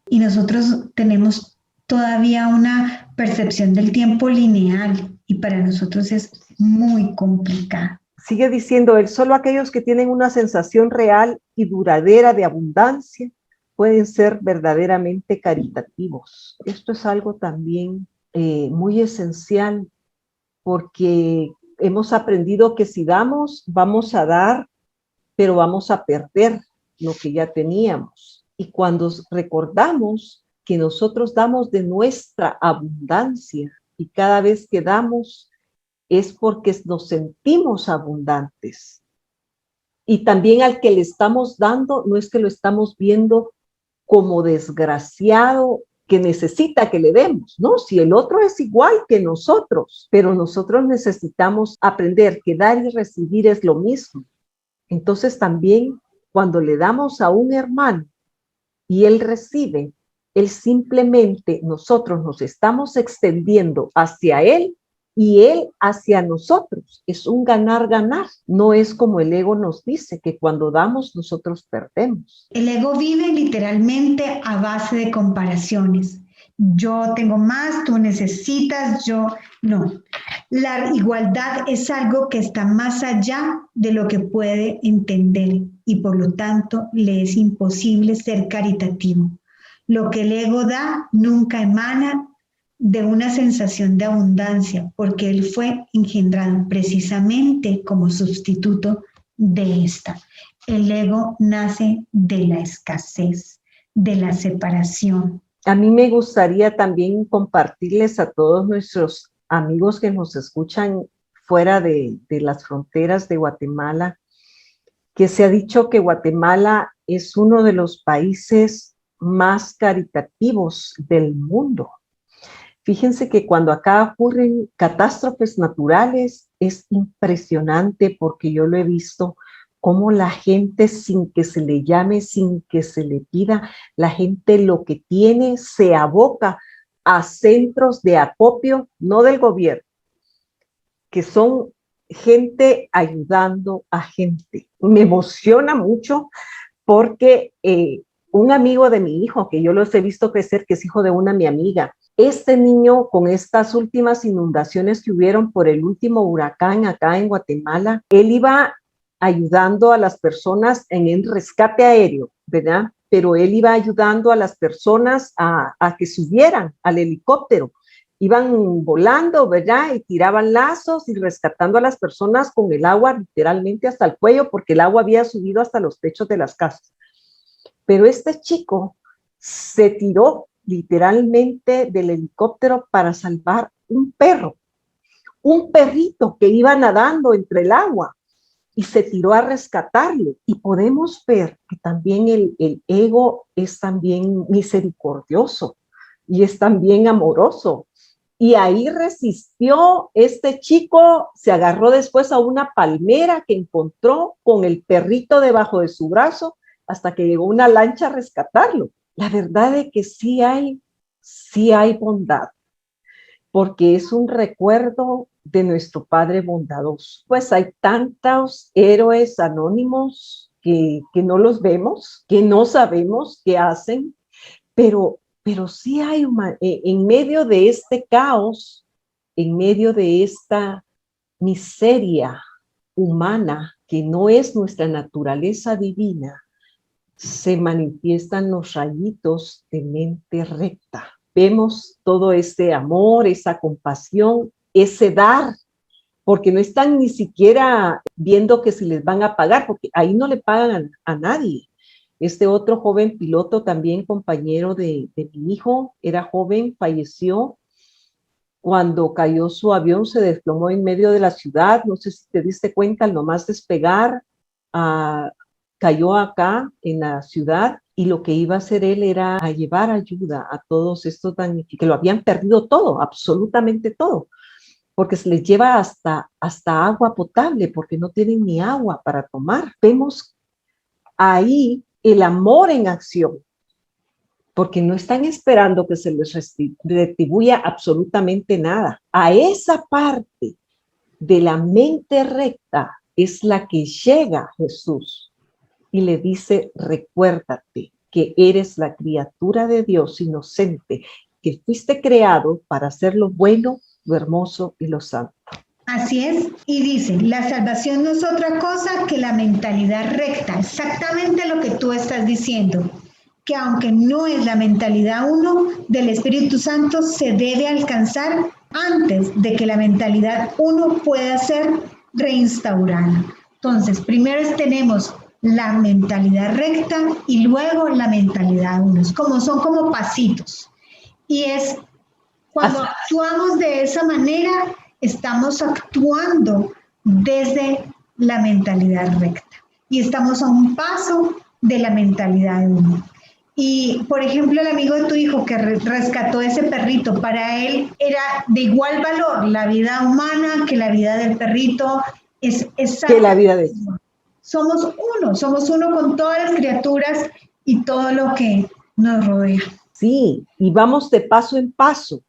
S1: y nosotros tenemos todavía una percepción del tiempo lineal y para nosotros es muy complicado.
S2: Sigue diciendo él, solo aquellos que tienen una sensación real y duradera de abundancia pueden ser verdaderamente caritativos. Esto es algo también muy esencial porque hemos aprendido que si damos, vamos a dar, pero vamos a perder lo que ya teníamos. Y cuando recordamos que nosotros damos de nuestra abundancia y cada vez que damos es porque nos sentimos abundantes. Y también al que le estamos dando, no es que lo estamos viendo como desgraciado que necesita que le demos, ¿no? Si el otro es igual que nosotros, pero nosotros necesitamos aprender que dar y recibir es lo mismo. Entonces también cuando le damos a un hermano y él recibe, él simplemente, nosotros nos estamos extendiendo hacia él y él hacia nosotros. Es un ganar-ganar. No es como el ego nos dice, que cuando damos nosotros perdemos.
S1: El ego vive literalmente a base de comparaciones. Yo tengo más, tú necesitas, yo no. La igualdad es algo que está más allá de lo que puede entender y por lo tanto le es imposible ser caritativo. Lo que el ego da nunca emana de una sensación de abundancia porque él fue engendrado precisamente como sustituto de esta. El ego nace de la escasez, de la separación.
S2: A mí me gustaría también compartirles a todos nuestros amigos que nos escuchan fuera de las fronteras de Guatemala, que se ha dicho que Guatemala es uno de los países más caritativos del mundo. Fíjense que cuando acá ocurren catástrofes naturales es impresionante porque yo lo he visto cómo la gente sin que se le llame, sin que se le pida, la gente lo que tiene se aboca a centros de acopio, no del gobierno, que son gente ayudando a gente. Me emociona mucho porque un amigo de mi hijo, que yo los he visto crecer, que es hijo de una mi amiga, este niño con estas últimas inundaciones que hubieron por el último huracán acá en Guatemala, él iba ayudando a las personas en el rescate aéreo, ¿verdad? pero él iba ayudando a las personas a que subieran al helicóptero. Iban volando, ¿verdad? Y tiraban lazos y rescatando a las personas con el agua literalmente hasta el cuello, porque el agua había subido hasta los techos de las casas. Pero este chico se tiró literalmente del helicóptero para salvar un perro, un perrito que iba nadando entre el agua, y se tiró a rescatarlo. Y podemos ver que también el ego es también misericordioso y es también amoroso. Y ahí resistió este chico, se agarró después a una palmera que encontró con el perrito debajo de su brazo hasta que llegó una lancha a rescatarlo. La verdad es que sí hay bondad, porque es un recuerdo de nuestro Padre bondadoso. Pues hay tantos héroes anónimos que no los vemos, que no sabemos qué hacen, pero sí hay en medio de este caos, en medio de esta miseria humana que no es nuestra naturaleza divina, se manifiestan los rayitos de mente recta. Vemos todo ese amor, esa compasión, ese dar, porque no están ni siquiera viendo que si les van a pagar, porque ahí no le pagan a nadie. Este otro joven piloto, también compañero de mi hijo, era joven, falleció cuando cayó su avión, se desplomó en medio de la ciudad. No sé si te diste cuenta, al nomás despegar, cayó acá en la ciudad, y lo que iba a hacer él era a llevar ayuda a todos estos damnificados, que lo habían perdido todo, absolutamente todo, porque se les lleva hasta agua potable, porque no tienen ni agua para tomar. Vemos ahí el amor en acción, porque no están esperando que se les retribuya absolutamente nada. A esa parte de la mente recta es la que llega Jesús y le dice: recuérdate que eres la criatura de Dios inocente, que fuiste creado para hacer lo bueno, lo hermoso y lo santo.
S1: Así es, y dice, la salvación no es otra cosa que la mentalidad recta, exactamente lo que tú estás diciendo, que aunque no es la mentalidad uno del Espíritu Santo, se debe alcanzar antes de que la mentalidad uno pueda ser reinstaurada. Entonces, primero tenemos la mentalidad recta y luego la mentalidad uno, son como pasitos, y es cuando actuamos de esa manera, estamos actuando desde la mentalidad recta y estamos a un paso de la mentalidad uno. Y, por ejemplo, el amigo de tu hijo que rescató ese perrito, para él era de igual valor la vida humana que la vida del perrito. Es
S2: que la vida de...
S1: Somos uno con todas las criaturas y todo lo que nos rodea.
S2: Sí, y vamos de paso en paso.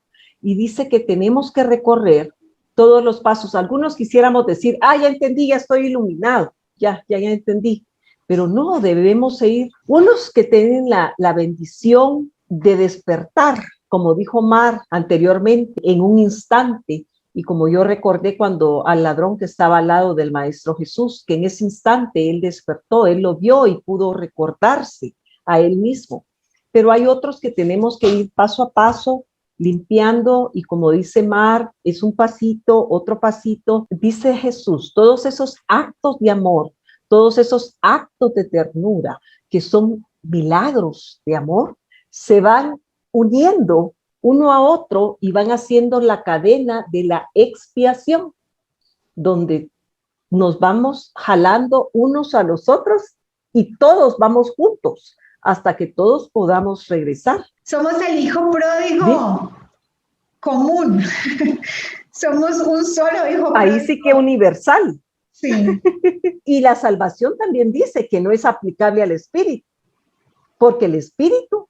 S2: Y dice que tenemos que recorrer todos los pasos. Algunos quisiéramos decir, ya entendí, ya estoy iluminado, ya entendí. Pero no, debemos seguir. Unos que tienen la bendición de despertar, como dijo Mar anteriormente, en un instante. Y como yo recordé cuando al ladrón que estaba al lado del Maestro Jesús, que en ese instante él despertó, él lo vio y pudo recordarse a él mismo. Pero hay otros que tenemos que ir paso a paso, limpiando, y como dice Mar, es un pasito, otro pasito. Dice Jesús, todos esos actos de amor, todos esos actos de ternura, que son milagros de amor, se van uniendo uno a otro y van haciendo la cadena de la expiación, donde nos vamos jalando unos a los otros y todos vamos juntos hasta que todos podamos regresar.
S1: Somos el hijo pródigo común. Somos un solo hijo pródigo.
S2: Ahí sí que universal.
S1: Sí.
S2: Y la salvación también dice que no es aplicable al espíritu, porque el espíritu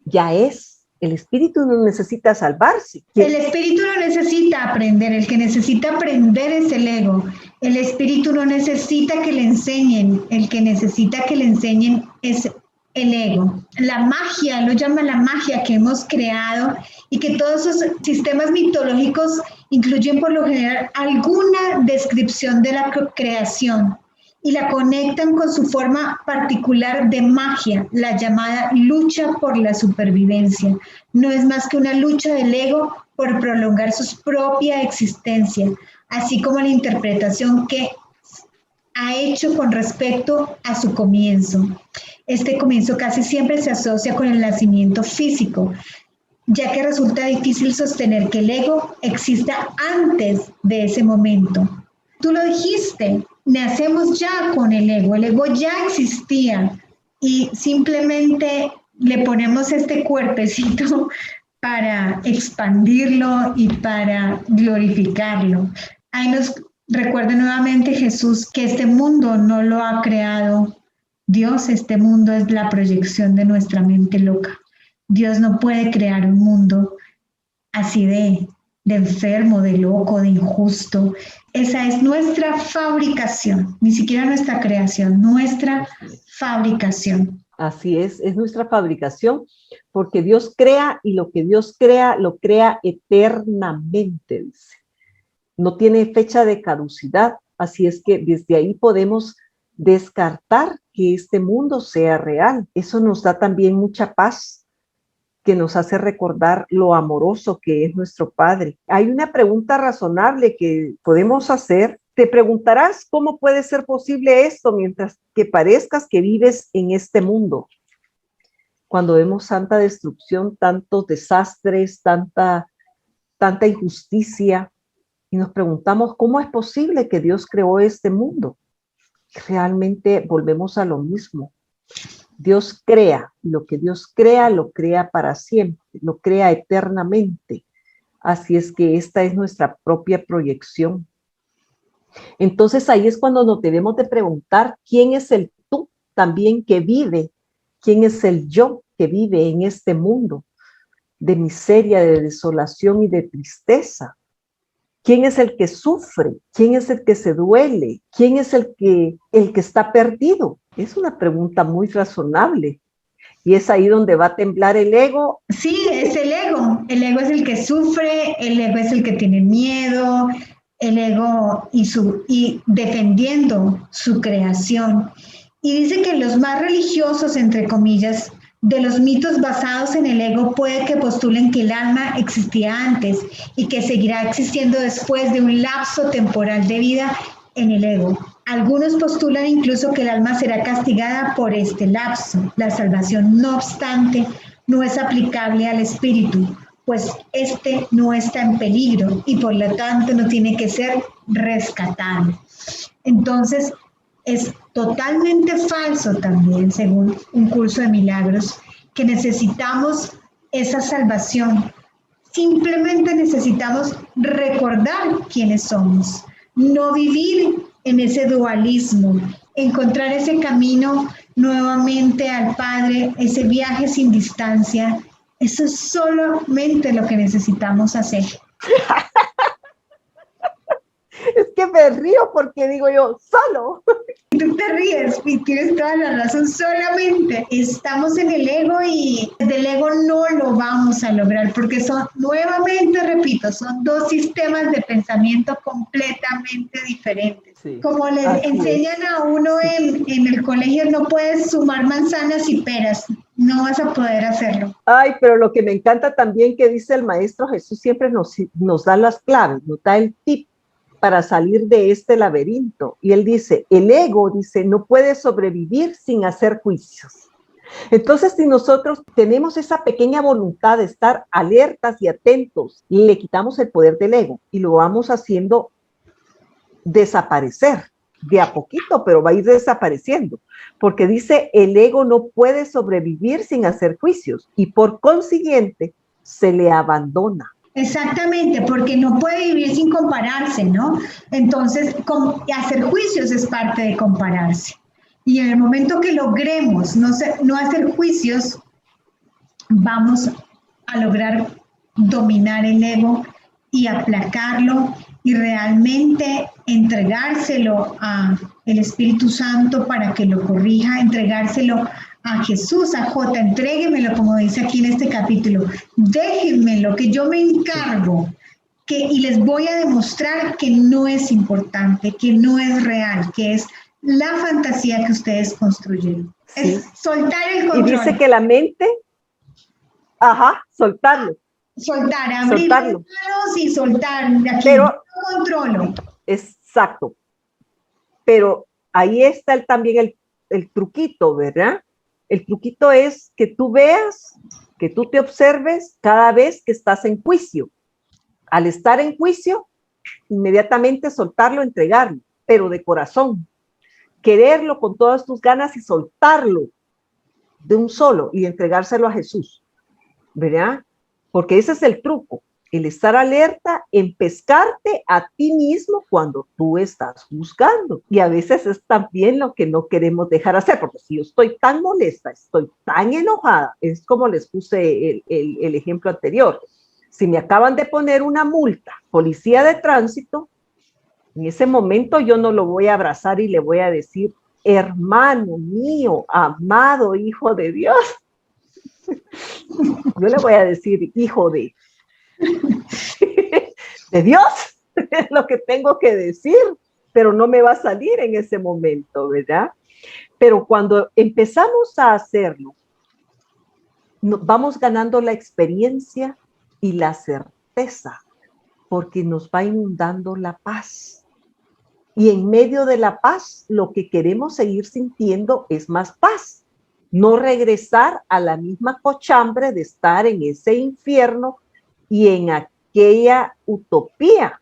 S2: ya es. El espíritu no necesita salvarse.
S1: El espíritu no necesita aprender. El que necesita aprender es el ego. El espíritu no necesita que le enseñen. El que necesita que le enseñen es el ego. La magia, lo llama la magia que hemos creado, y que todos esos sistemas mitológicos incluyen por lo general alguna descripción de la creación. y la conectan con su forma particular de magia, la llamada lucha por la supervivencia. No es más que una lucha del ego por prolongar su propia existencia, así como la interpretación que ha hecho con respecto a su comienzo. Este comienzo casi siempre se asocia con el nacimiento físico, ya que resulta difícil sostener que el ego exista antes de ese momento. Tú lo dijiste, nacemos ya con el ego ya existía y simplemente le ponemos este cuerpecito para expandirlo y para glorificarlo. Ahí nos recuerda nuevamente Jesús que este mundo no lo ha creado Dios, este mundo es la proyección de nuestra mente loca. Dios no puede crear un mundo así de enfermo, de loco, de injusto. Esa es nuestra fabricación, ni siquiera nuestra creación, nuestra fabricación.
S2: Así es nuestra fabricación, porque Dios crea y lo que Dios crea, lo crea eternamente, dice. No tiene fecha de caducidad, así es que desde ahí podemos descartar que este mundo sea real. Eso nos da también mucha paz, que nos hace recordar lo amoroso que es nuestro Padre. Hay una pregunta razonable que podemos hacer. Te preguntarás cómo puede ser posible esto mientras que parezcas que vives en este mundo. Cuando vemos tanta destrucción, tantos desastres, tanta injusticia, y nos preguntamos cómo es posible que Dios creó este mundo. Realmente volvemos a lo mismo. Dios crea, y lo que Dios crea, lo crea para siempre, lo crea eternamente. Así es que esta es nuestra propia proyección. Entonces ahí es cuando nos debemos de preguntar quién es el tú también que vive, quién es el yo que vive en este mundo de miseria, de desolación y de tristeza. ¿Quién es el que sufre? ¿Quién es el que se duele? ¿Quién es el que está perdido? Es una pregunta muy razonable. Y es ahí donde va a temblar el ego.
S1: Sí, es el ego. El ego es el que sufre, el ego es el que tiene miedo, el ego y defendiendo su creación. Y dice que los más religiosos, entre comillas, de los mitos basados en el ego puede que postulen que el alma existía antes y que seguirá existiendo después de un lapso temporal de vida en el ego. Algunos postulan incluso que el alma será castigada por este lapso. La salvación, no obstante, no es aplicable al espíritu, pues este no está en peligro y por lo tanto no tiene que ser rescatado. Entonces, es totalmente falso también, según un curso de milagros, que necesitamos esa salvación. Simplemente necesitamos recordar quiénes somos, no vivir en ese dualismo, encontrar ese camino nuevamente al Padre, ese viaje sin distancia. Eso es solamente lo que necesitamos hacer.
S2: Es que me río porque digo yo, solo.
S1: Tú te ríes y tienes toda la razón, solamente estamos en el ego y del ego no lo vamos a lograr porque son, nuevamente repito, son dos sistemas de pensamiento completamente diferentes. Sí, como les enseñan a uno en el colegio, no puedes sumar manzanas y peras, no vas a poder hacerlo.
S2: Ay, pero lo que me encanta también que dice el Maestro Jesús siempre nos da las claves, nos da el tip para salir de este laberinto. Y él dice, el ego, dice, no puede sobrevivir sin hacer juicios. Entonces, si nosotros tenemos esa pequeña voluntad de estar alertas y atentos, le quitamos el poder del ego y lo vamos haciendo desaparecer de a poquito, pero va a ir desapareciendo. Porque dice, el ego no puede sobrevivir sin hacer juicios y por consiguiente se le abandona.
S1: Exactamente, porque no puede vivir sin compararse, ¿no? Entonces, hacer juicios es parte de compararse. Y en el momento que logremos no hacer juicios, vamos a lograr dominar el ego y aplacarlo y realmente entregárselo al Espíritu Santo para que lo corrija, entregárselo a Jesús, a J, entréguemelo, como dice aquí en este capítulo, déjenmelo, que yo me encargo, y les voy a demostrar que no es importante, que no es real, que es la fantasía que ustedes construyeron.
S2: Sí.
S1: Es soltar el control.
S2: Y dice que la mente, soltarlo.
S1: Soltar, abrir las manos y soltar. Aquí,
S2: pero
S1: no controlo.
S2: Exacto. Pero ahí está también el truquito, ¿verdad? El truquito es que tú veas, que tú te observes cada vez que estás en juicio. Al estar en juicio, inmediatamente soltarlo, entregarlo, pero de corazón. Quererlo con todas tus ganas y soltarlo de un solo y entregárselo a Jesús, ¿verdad? Porque ese es el truco, el estar alerta en pescarte a ti mismo cuando tú estás juzgando. Y a veces es también lo que no queremos dejar hacer, porque si yo estoy tan molesta, estoy tan enojada, es como les puse el ejemplo anterior. Si me acaban de poner una multa, policía de tránsito, en ese momento yo no lo voy a abrazar y le voy a decir, hermano mío, amado hijo de Dios. Yo le voy a decir, hijo de Dios, es lo que tengo que decir, pero no me va a salir en ese momento, ¿verdad? Pero cuando empezamos a hacerlo, vamos ganando la experiencia y la certeza, porque nos va inundando la paz. Y en medio de la paz, lo que queremos seguir sintiendo es más paz. No regresar a la misma cochambre de estar en ese infierno y en aquella utopía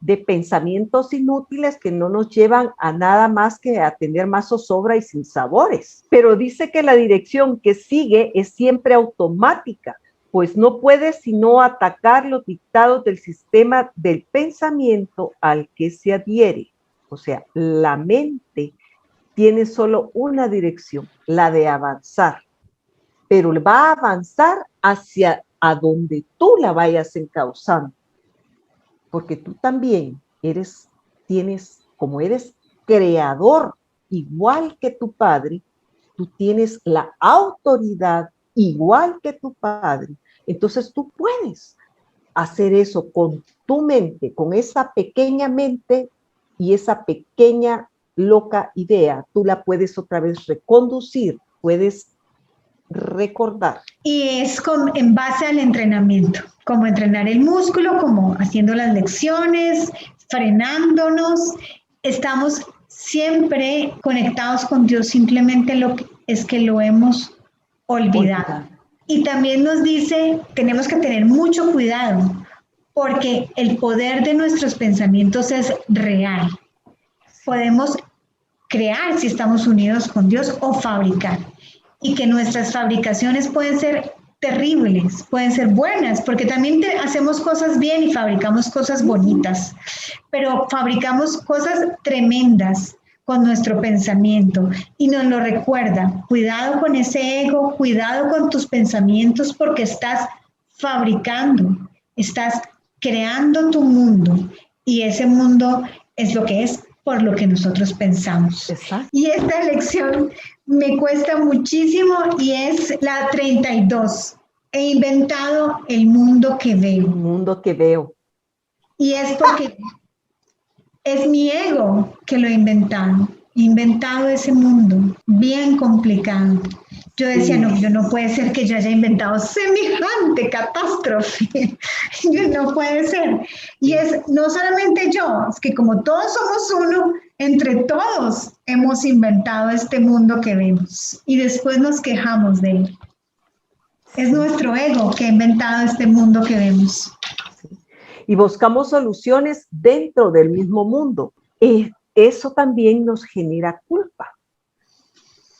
S2: de pensamientos inútiles que no nos llevan a nada más que a tener más zozobra y sinsabores. Pero dice que la dirección que sigue es siempre automática, pues no puede sino atacar los dictados del sistema del pensamiento al que se adhiere. O sea, la mente tiene solo una dirección, la de avanzar, pero va a avanzar hacia a donde tú la vayas encauzando, porque tú también como eres creador igual que tu padre, tú tienes la autoridad igual que tu padre, entonces tú puedes hacer eso con tu mente, con esa pequeña mente y esa pequeña loca idea, tú la puedes otra vez reconducir, puedes recordar.
S1: Y es en base al entrenamiento, como entrenar el músculo, como haciendo las lecciones, frenándonos. Estamos siempre conectados con Dios, simplemente es que lo hemos olvidado. Y también nos dice, tenemos que tener mucho cuidado, porque el poder de nuestros pensamientos es real. Podemos crear si estamos unidos con Dios o fabricar. Y que nuestras fabricaciones pueden ser terribles, pueden ser buenas, porque también hacemos cosas bien y fabricamos cosas bonitas, pero fabricamos cosas tremendas con nuestro pensamiento y nos lo recuerda. Cuidado con ese ego, cuidado con tus pensamientos porque estás fabricando, estás creando tu mundo y ese mundo es lo que es por lo que nosotros pensamos.
S2: Exacto.
S1: Y esta lección me cuesta muchísimo y es la 32. He inventado el mundo que veo.
S2: El mundo que veo.
S1: Y es porque es mi ego que lo he inventado. He inventado ese mundo bien complicado. Yo decía, no, yo no puede ser que yo haya inventado semejante catástrofe. No puede ser. Y es no solamente yo, es que como todos somos uno, entre todos hemos inventado este mundo que vemos y después nos quejamos de él. Es nuestro ego que ha inventado este mundo que vemos.
S2: Y buscamos soluciones dentro del mismo mundo. Eso también nos genera culpa.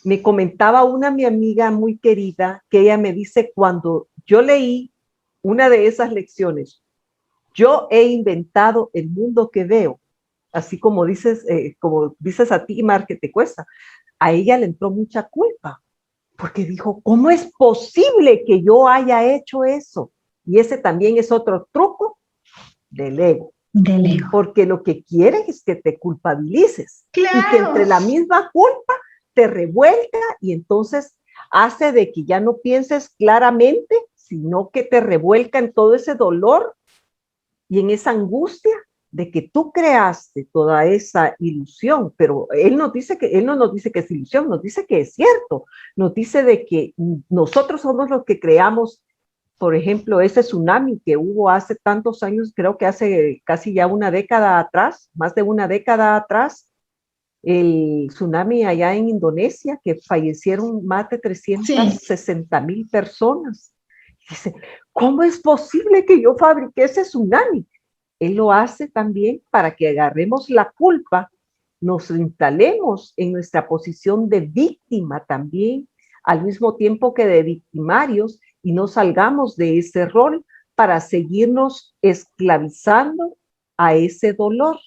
S2: Me comentaba mi amiga muy querida, que ella me dice, cuando yo leí una de esas lecciones, yo he inventado el mundo que veo, así como dices a ti, Mar, que te cuesta. A ella le entró mucha culpa, porque dijo, ¿cómo es posible que yo haya hecho eso? Y ese también es otro truco del ego. Porque lo que quiere es que te culpabilices.
S1: ¡Claro!
S2: Y que entre la misma culpa te revuelca y entonces hace de que ya no pienses claramente, sino que te revuelca en todo ese dolor y en esa angustia de que tú creaste toda esa ilusión, pero él no nos dice que es ilusión, nos dice que es cierto, nos dice de que nosotros somos los que creamos, por ejemplo, ese tsunami que hubo hace tantos años, creo que hace casi ya una década atrás, más de una década atrás, el tsunami allá en Indonesia, que fallecieron más de 360,000 personas. Dice, ¿cómo es posible que yo fabriqué ese tsunami? Él lo hace también para que agarremos la culpa, nos instalemos en nuestra posición de víctima también, al mismo tiempo que de victimarios, y no salgamos de ese rol para seguirnos esclavizando a ese dolor.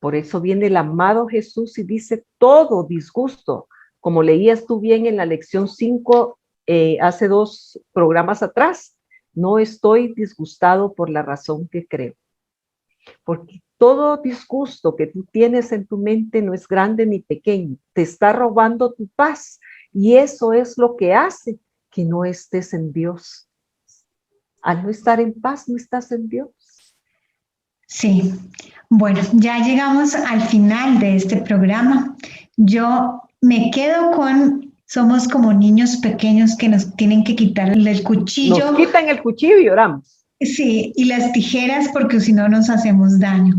S2: Por eso viene el amado Jesús y dice todo disgusto, como leías tú bien en la lección 5 hace 2 programas atrás. No estoy disgustado por la razón que creo. Porque todo disgusto que tú tienes en tu mente no es grande ni pequeño, te está robando tu paz. Y eso es lo que hace que no estés en Dios. Al no estar en paz, no estás en Dios.
S1: Sí, bueno, ya llegamos al final de este programa. Yo me quedo con, somos como niños pequeños que nos tienen que quitar el cuchillo.
S2: Nos quitan el cuchillo y lloramos.
S1: Sí, y las tijeras porque si no nos hacemos daño.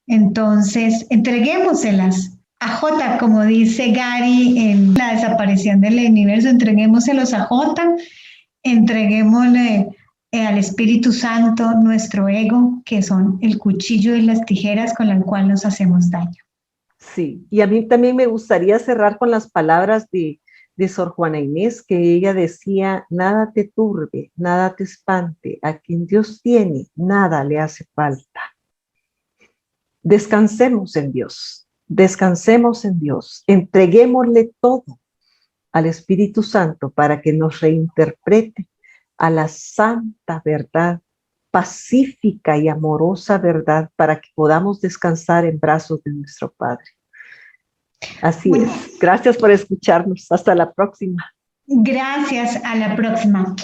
S1: Entonces, entreguémoselas a J, como dice Gary en la desaparición del universo, entreguémoselos a J, entreguémosle al Espíritu Santo nuestro ego, que son el cuchillo y las tijeras con las cuales nos hacemos daño.
S2: Sí, y a mí también me gustaría cerrar con las palabras de Sor Juana Inés, que ella decía, nada te turbe, nada te espante, a quien Dios tiene, nada le hace falta. Descansemos en Dios, entreguémosle todo al Espíritu Santo para que nos reinterprete a la santa verdad, pacífica y amorosa verdad, para que podamos descansar en brazos de nuestro Padre. Así es. Gracias por escucharnos. Hasta la próxima.
S1: Gracias. A la próxima.